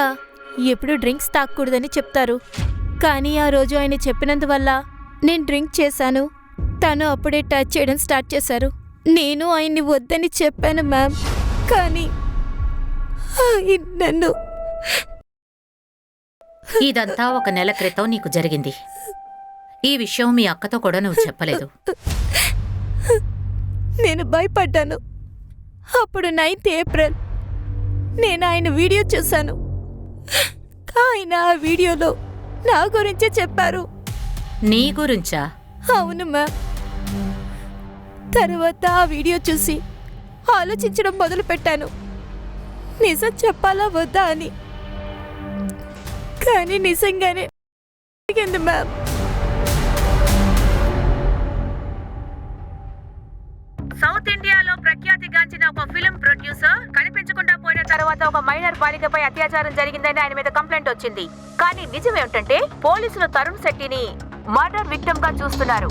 ఎప్పుడు డ్రింక్స్ తాగకూడదని చెప్తారు. కానీ ఆ రోజు ఆయన చెప్పినందువల్ల నేను డ్రింక్ చేశాను. తను అప్పుడే టచ్ చేయడం స్టార్ట్ చేశారు. నేను ఆయన్ని వద్దని చెప్పాను మ్యామ్. కానీ ఆయన నన్ను... ఇదంతా 1 నెల క్రితం నీకు జరిగింది. ఈ విషయం మీ అక్కతో కూడా నువ్వు చెప్పలేదు. నేను భయపడ్డాను. అప్పుడు 9th ఏప్రిల్ నేను ఆయన వీడియో చూశాను. ఆయన ఆ వీడియోలో నా గురించే చెప్పారు. నీ గురించా? అవును మ్యామ్. తర్వాత ఆ వీడియో చూసి ఆలోచించడం మొదలుపెట్టాను, నిజం చెప్పాలా వద్దా అని. కానీ నిజంగానే జరిగింది మ్యామ్. సౌత్ ఇండియాలో ప్రఖ్యాతిగాంచిన ఒక ఫిల్మ్ ప్రొడ్యూసర్ కనిపించకుండా పోయిన తర్వాత ఒక మైనర్ బాలికపై అత్యాచారం జరిగిందని ఆయన మీద కంప్లైంట్ వచ్చింది. కానీ నిజమేమిటంటే పోలీసులు తరుణ్ శెట్టిని మర్డర్ విక్టిమ్ గా చూస్తున్నారు.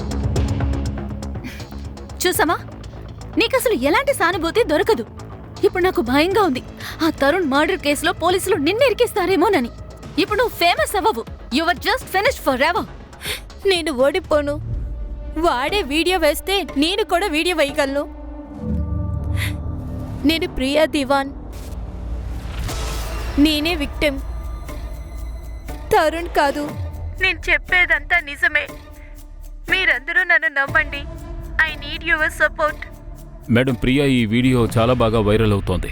చూసామా, నీకసలు ఎలాంటి సానుభూతి దొరకదు. ఇప్పుడు నాకు భయంగా ఉంది. ఆ తరుణ్ మర్డర్ కేసులో పోలీసులు నిన్ను ఇరికిస్తారేమోనని. ఇప్పుడు నువ్వు ఫేమస్ అవ్వవు. You are just finished for ever. నేను ఓడిపోను. వాడే వీడియో వేస్తే నేను కూడా వీడియో వేయగలను. నేను ప్రియా దివాన్. నేనే విక్టిమ్, తరుణ్ కాదు. నేను చెప్పేదంతా నిజమే. మీరందరూ నన్ను నమ్మండి. I need your support. Madam, Priya ఈ వీడియో చాలా బాగా వైరల్ అవుతోంది.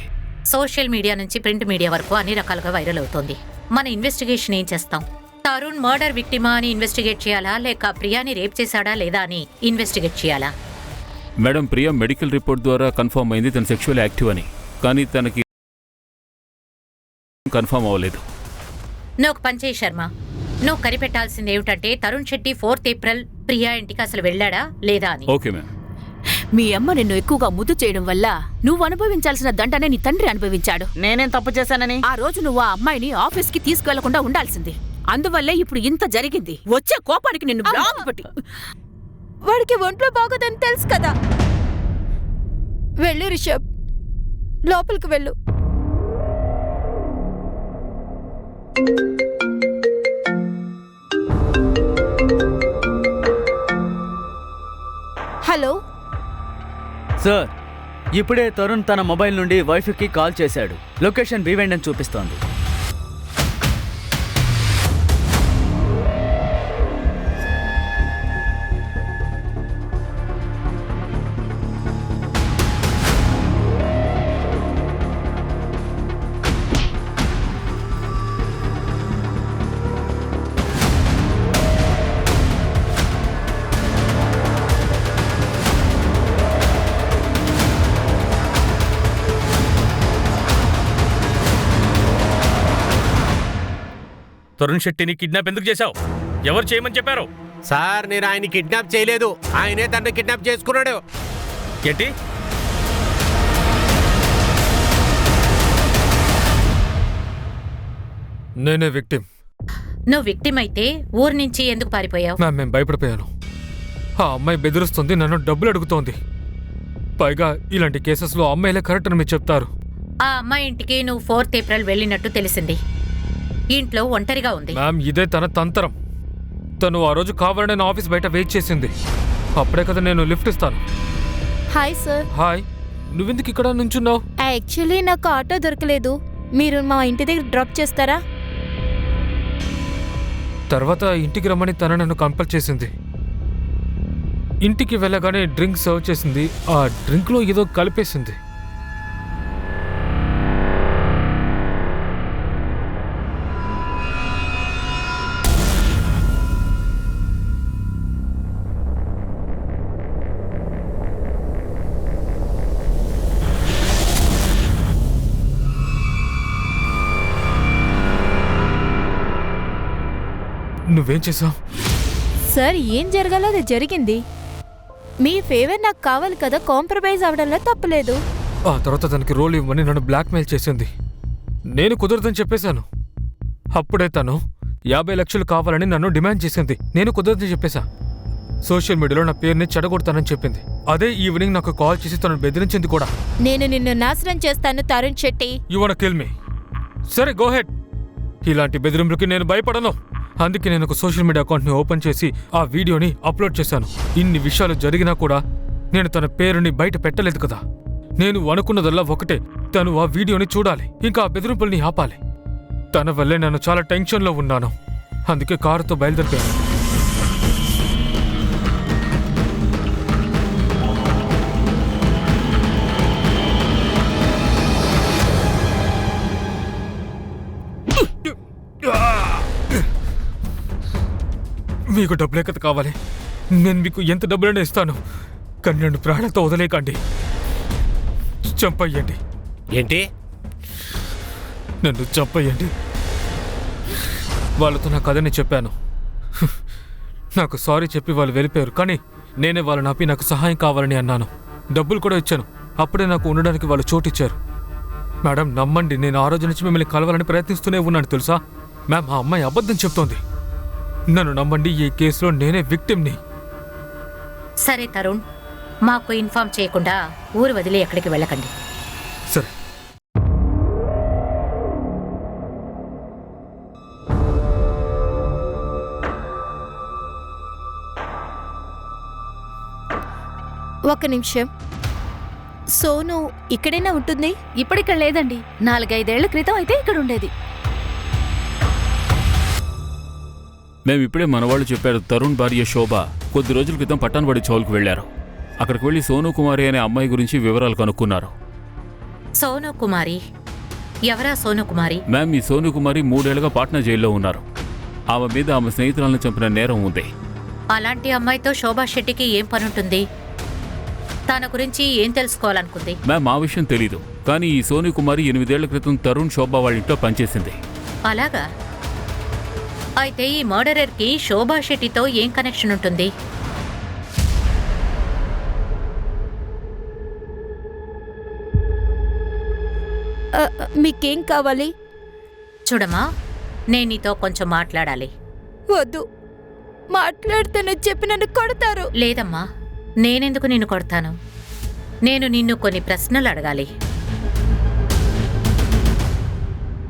సోషల్ మీడియా నుంచి ప్రింట్ మీడియా వరకు అన్ని రకాలుగా వైరల్ అవుతోంది. మన ఇన్వెస్టిగేషన్ ఏం చేస్తాం? తరుణ్ మర్డర్ విక్టిమా అని ఇన్వెస్టిగేట్ చేయాలా, లేక ప్రియాని రేప్ చేశాడా లేదా అని ఇన్వెస్టిగేట్ చేయాలా? మేడం, ప్రియా మెడికల్ రిపోర్ట్ ద్వారా కన్ఫర్మ్ అయింది తను సెక్షువల్ యాక్టివ్ అని. కానీ తనకి కన్ఫర్మ్ అవ్వలేదు. నువ్వు ఒక పని చేయి శర్మ. నువ్వు కనిపెట్టాల్సింది ఏమిటంటే తరుణ్ శెట్టి 4th ఏప్రిల్ ప్రియా ఇంటికి అసలు వెళ్ళాడా లేదా అని. Okay ma'am. మీ అమ్మ నిన్ను ఎక్కువగా ముద్దు చేయడం వల్ల నువ్వు అనుభవించాల్సిన దండనే నీ తండ్రి అనుభవించాడు. నేనేం తప్పు చేశానని? ఆ రోజు నువ్వు ఆ అమ్మాయిని ఆఫీస్కి తీసుకువెళ్లకుండా ఉండాల్సింది. అందువల్లే ఇప్పుడు ఇంత జరిగింది. వచ్చే కోపానికి నిన్ను బ్లాక్ పెట్టి. వాడికి ఒంట్లో బాగోదని తెలుసు కదా. వెళ్ళు రిషబ్, లోపలికి వెళ్ళు. హలో సార్, ఇప్పుడే తరుణ్ తన మొబైల్ నుండి వైఫ్కి కాల్ చేశాడు. లొకేషన్ బీవెండ్ అని చూపిస్తోంది. తరుణ్ శెట్టిని కిడ్నాప్ ఎందుకు చేశావు? ఎవరు చేయమని చెప్పారు? సార్, నేను ఆయన కిడ్నాప్ చేయలేదు. ఆయనే తనని కిడ్నాప్ చేసుకున్నాడు. ఏంటి? నేనే విక్టిమ్. నువ్వు విక్టిమ్ అయితే ఊరు నుంచి ఎందుకు పారిపోయావు? మ్యామ్, మేము భయపడిపోయాను. ఆ అమ్మాయి బెదిరిస్తుంది, నన్ను డబ్బులు అడుగుతోంది. పైగా ఇలాంటి కేసెస్లో అమ్మాయిలే కరెక్ట్ అని మీరు చెప్తారు. ఆ అమ్మాయి ఇంటికి నువ్వు 4th ఏప్రిల్ వెళ్ళినట్టు తెలిసింది. ఇంట్లో ఒంటరిగా ఉంది. మ్యామ్, ఇదే తన తంత్రం. తను ఆ రోజు కావాలని నా ఆఫీస్ బయట వెయిట్ చేసింది. అప్పుడే కదా నేను లిఫ్ట్ ఇస్తాను. Hi sir. హాయ్, నువ్వెందుకు ఇక్కడ నుంచున్నావు? యాక్చువల్లీ నాకు ఆటో దొరకలేదు. మీరు మా ఇంటి దగ్గర డ్రాప్ చేస్తారా? తర్వాత ఇంటికి రమ్మని తన నన్ను కంపల్ చేసింది. ఇంటికి వెళ్ళగానే డ్రింక్ సర్వ్ చేసింది. ఆ డ్రింక్లో ఏదో కలిపేసింది. నువ్వేం చేసావు? సార్, ఏం జరగాలో అది జరిగింది. మీ ఫేవర్ నాకు కావాలి కదా, కాంప్రమైజ్ అవడంలో తప్పలేదు. ఆ తర్వాత తనకి రోల్ ఇవ్వమని నన్ను బ్లాక్మెయిల్ చేసింది. నేను కుదరదని చెప్పేశాను. అప్పుడే తను 50 లక్షలు కావాలని నన్ను డిమాండ్ చేసింది. నేను కుదరదని చెప్పేశా. సోషల్ మీడియాలో నా పేరుని చెడగొడతానని చెప్పింది. అదే ఈవినింగ్ నాకు కాల్ చేసి తనను బెదిరించింది కూడా. నేను నిన్ను నాశనం చేస్తాను Tarun Shetty. You want kill me? సరే, గో హెడ్. ఇలాంటి బెదిరింపులకి నేను భయపడను. అందుకే నేను ఒక సోషల్ మీడియా అకౌంట్ని ఓపెన్ చేసి ఆ వీడియోని అప్లోడ్ చేశాను. ఇన్ని విషయాలు జరిగినా కూడా నేను తన పేరుని బయట పెట్టలేదు కదా. నేను అనుకున్నదల్లా ఒకటే, తను ఆ వీడియోని చూడాలి, ఇంకా ఆ బెదిరింపుల్ని ఆపాలి. తన వల్లే నేను చాలా టెన్షన్లో ఉన్నాను. అందుకే కారుతో బయలుదేరిపోయాను. మీకు డబ్బులే కదా కావాలి. నేను మీకు ఎంత డబ్బులైనా ఇస్తాను. కానీ నన్ను ప్రాణంతో వదిలేకండి. చంపయ్యండి. ఏంటి? నన్ను చంపయ్యండి. వాళ్ళతో నా కథని చెప్పాను. నాకు సారీ చెప్పి వాళ్ళు వెళ్ళిపోయారు. కానీ నేనే వాళ్ళని ఆపి నాకు సహాయం కావాలని అన్నాను. డబ్బులు కూడా ఇచ్చాను. అప్పుడే నాకు ఉండడానికి వాళ్ళు చోటిచ్చారు. మేడం, నమ్మండి, నేను ఆ రోజు నుంచి మిమ్మల్ని కలవాలని ప్రయత్నిస్తూనే ఉన్నాను తెలుసా. మ్యామ్, ఆ అమ్మాయి అబద్ధం చెప్తోంది. నన్ను నమ్మండి, ఈ కేసులో నేనే విక్టిమ్ని. సరే తరుణ్, మాకు ఇన్ఫార్మ్ చేయకుండా ఊరు వదిలి ఎక్కడికి వెళ్ళకండి. సరే. ఒక నిమిషం. సోను ఇక్కడైనా ఉంటుంది? ఇప్పటిక్కడ లేదండి. 4-5 ఏళ్ల క్రితం అయితే ఇక్కడ ఉండేది. మేము ఇప్పుడే మనవాళ్ళు చెప్పారు. తరుణ్ భార్య శోభ కొద్ది రోజుల క్రితం పట్టాన్బడి చౌల్కి వెళ్లారు. అక్కడికి వెళ్లి సోను కుమారి అనే అమ్మాయి గురించి వివరాలు కనుక్కున్నారు. సోను కుమారి? ఎవరా సోను కుమారి? మ్యామ్, ఈ సోను కుమారి 3 ఏళ్లుగా పాట్నా జైల్లో ఉన్నారు. ఆమె మీద ఆమె స్నేహితులను చంపిన నేరం ఉంది. అలాంటి అమ్మాయితో శోభా శెట్టికి ఏం పనుంటుంది? తన గురించి ఏం తెలుసుకోవాలనుకుంది? మ్యామ్, ఆ విషయం తెలీదు. కానీ ఈ సోను కుమారి 8 ఏళ్ల క్రితం తరుణ్ శోభ వాళ్ళ ఇంట్లో పనిచేసింది. అలాగా? అయితే ఈ మర్డరర్కి శోభా శెట్టితో ఏం కనెక్షన్ ఉంటుంది? మీకేం కావాలి? చూడమ్మా, నేను నీతో కొంచెం మాట్లాడాలి. వద్దు, మాట్లాడితేనే చెప్పి నన్ను కొడతారు. లేదమ్మా, నేనెందుకు నిన్ను కొడతాను? నేను నిన్ను కొన్ని ప్రశ్నలు అడగాలి.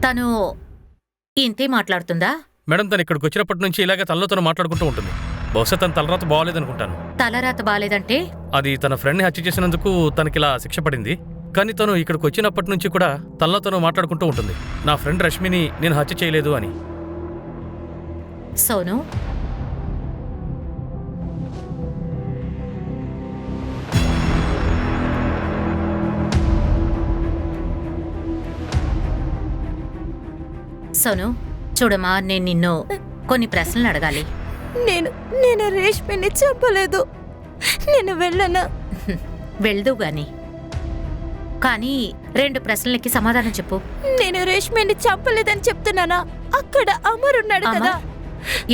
తను ఇంతే మాట్లాడుతుందా? మేడం, తను ఇక్కడికి వచ్చినప్పటి నుంచి ఇలాగే తనలో తను మాట్లాడుకుంటూ ఉంటుంది. బహుశా తన తలరాత బాగాలేదనుకుంటాను. తలరాత బాలేదంటే? అది తన ఫ్రెండ్ని హత్య చేసినందుకు తనకిలా శిక్ష పడింది. కానీ తను ఇక్కడికి వచ్చినప్పటి నుంచి కూడా తనలో తను మాట్లాడుకుంటూ ఉంటుంది, నా ఫ్రెండ్ రష్మిని నేను హత్య చేయలేదు అని. సోను, సోను చూడమ్మా, నేను నిన్ను కొన్ని ప్రశ్నలు అడగాలి. నేను రేష్మిని చంపలేదు. నేను వెళ్ళను. వెళ్దు గాని, కానీ 2 ప్రశ్నలకి సమాధానం చెప్పు. నేను రేష్మిని చంపలేదని చెప్తున్నానా? అక్కడ అమర్ ఉన్నాడు కదా.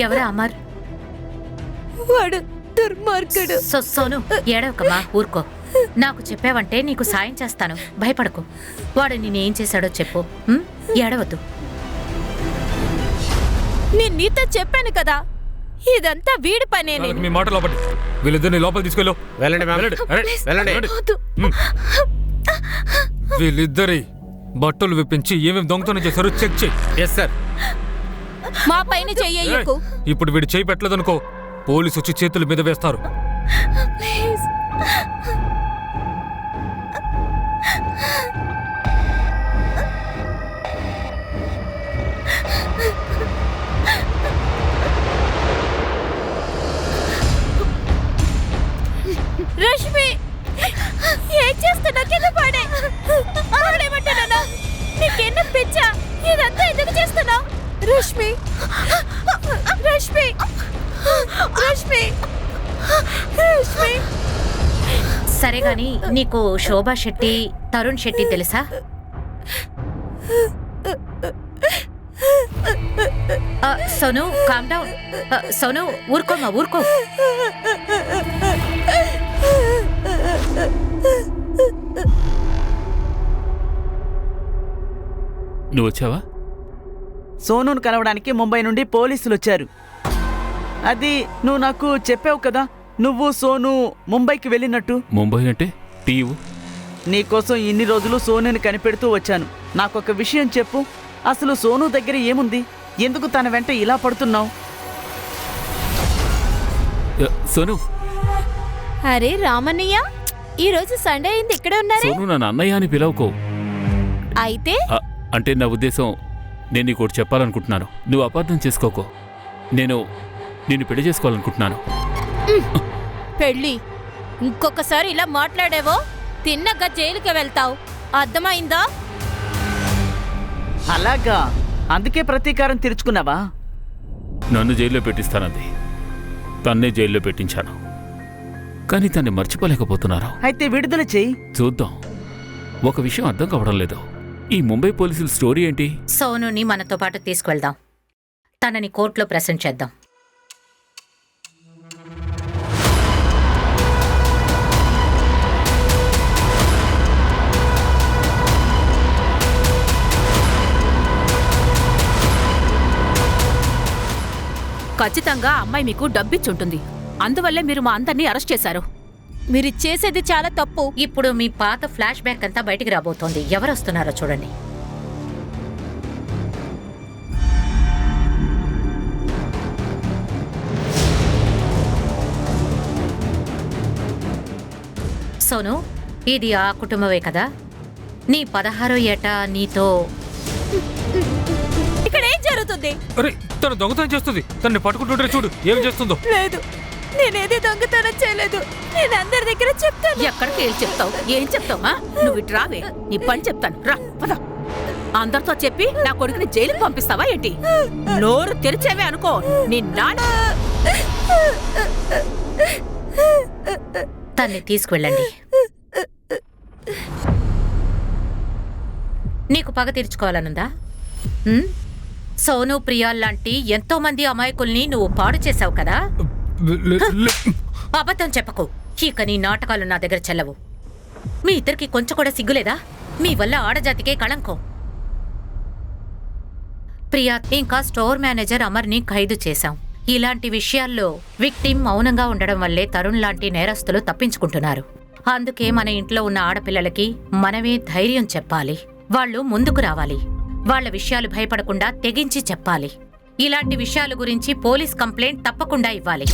ఎవరా అమర్? వాడు దుర్మార్గుడు. సోను ఏడవకమ్మా, ఊరుకో. నాకు చెప్పావంటే నీకు సాయం చేస్తాను, భయపడకు. వాడు నేనేం చేశాడో చెప్పు. ఏడవద్దు. నేను నీతో చెప్పాను కదా, ఇదంతా వీడి పనే. మీ మాట లోపలి, వీళ్ళిద్దరిని లోపల తీసుకెళ్ళు. వెళ్ళండి మ్యామ్. వెళ్ళండి. వీళ్ళిద్దరి బట్టలు విప్పించి ఏమేమి దొంగతనం చేశారో చెక్ చేయి. Yes sir. మా పైన చెయ్యకు. ఇప్పుడు వీడు చేయి పెట్టలేదనుకో, పోలీసు వచ్చి చేతుల మీద వేస్తారు. ప్లీజ్. రష్మి, ఏం చేస్తున్నా? కింద పడే. ఆడేమంటున్నా? నీకెన్న పిచ్చా? ఇదంతా ఎందుకు చేస్తున్నావు? రష్మి, రష్మి, రష్మి, రష్మి. సరే గాని నీకు శోభా శెట్టి, తరుణ్ శెట్టి తెలుసా? Sonu, calm down. సోను, ఊరుకోమ్మా, ఊరుకో. నువ్వు వచ్చావా? సోనును కలవడానికి ముంబై నుండి పోలీసులు వచ్చారు. అది నువ్వు నాకు చెప్పావు కదా, నువ్వు సోను ముంబైకి వెళ్ళినట్టు. ముంబై అంటే టీవు? నీకోసం ఇన్ని రోజులు సోనుని కనిపెడుతూ వచ్చాను. నాకొక విషయం చెప్పు, అసలు సోను దగ్గర ఏముంది? ఎందుకు తన వెంట ఇలా పడుతున్నావు? సోను. అరే రామన్నయ్య, ఈ రోజు సండే అయింది, ఇక్కడే ఉన్నారే. సోను నన్ను అన్నయ్య అని పిలవకో. అయితే అంటే నా ఉద్దేశం, నేను నీకు ఒకటి చెప్పాలనుకుంటున్నాను. నువ్వు అపార్థం చేసుకోకో. నేను పెళ్లి చేసుకోవాలనుకుంటున్నాను. పెళ్ళి? ఇంకొకసారి ఇలా మాట్లాడేవో తిన్నగా జైలుకి వెళ్తావు, అర్థమైందా? అలాగా, అందుకే ప్రతీకారం తీర్చుకున్నావా? నన్ను జైల్లో పెట్టిస్తానంది, తన్నే జైల్లో పెట్టించాను. కానీ తన్ని మర్చిపోలేకపోతున్నారు. అయితే విడుదల చెయ్యి, చూద్దాం. ఒక విషయం అర్థం కావడం లేదు, ఈ ముంబై పోలీసుల స్టోరీ ఏంటి? సోనుని మనతో పాటు తీసుకువెళ్దాం, తనని కోర్టులో ప్రెజెంట్ చేద్దాం. ఖచ్చితంగా అమ్మాయి మీకు డబ్బిచ్చుంటుంది, అందువల్లే మీరు మా అందరినీ అరెస్ట్ చేశారు. మీరు చేసేది చాలా తప్పు. ఇప్పుడు మీ పాత ఫ్లాష్ బ్యాక్ అంతా బయటికి రాబోతోంది. ఎవరొస్తున్నారో చూడండి. సోను, ఇది ఆ కుటుంబమే కదా? నీ 16వ ఏట నీతో ఇక్కడ ఏం జరుగుతుంది? అరే, తను దొంగతనం చేస్తుంది. తనని పట్టుకుంటుంటే చూడు ఏం చేస్తుందో. లేదు, నేనేది దొంగతనం చేయలేదు. నేను అందరి దగ్గర చెప్తాను. ఎక్కడికి వెళ్ళి చెప్తావు? ఏం చెప్తావా? నువ్వు ఇటు రావే, నీ పని చెప్తాను. రా, పద. అందరితో చెప్పి నా కొడుకుని జైలుకి పంపిస్తావా ఏంటి? నోరు తెరిచేవే అనుకో, నీ నాన్న. తన్ని తీసుకువెళ్ళండి. నీకు పగ తీర్చుకోవాలనుందా? సోను, ప్రియాల్ లాంటి ఎంతో మంది అమాయకుల్ని నువ్వు పాడు చేశావు కదా. అబద్ధం చెప్పకు. ఇక నీ నాటకాలు నా దగ్గర చెల్లవు. మీ ఇద్దరికి కొంచెం కూడా సిగ్గులేదా? మీ వల్ల ఆడజాతికే కళంకం. ప్రియా, ఇంకా స్టోర్ మేనేజర్ అమర్ని ఖైదు చేశాం. ఇలాంటి విషయాల్లో విక్టిమ్ మౌనంగా ఉండడం వల్లే తరుణ్ లాంటి నేరస్తులు తప్పించుకుంటున్నారు. అందుకే మన ఇంట్లో ఉన్న ఆడపిల్లలకి మనమే ధైర్యం చెప్పాలి. వాళ్ళు ముందుకు రావాలి. వాళ్ల విషయాలు భయపడకుండా తెగించి చెప్పాలి. ఇలాంటి విషయాల గురించి పోలీస్ కంప్లైంట్ తప్పకుండా ఇవ్వాలి.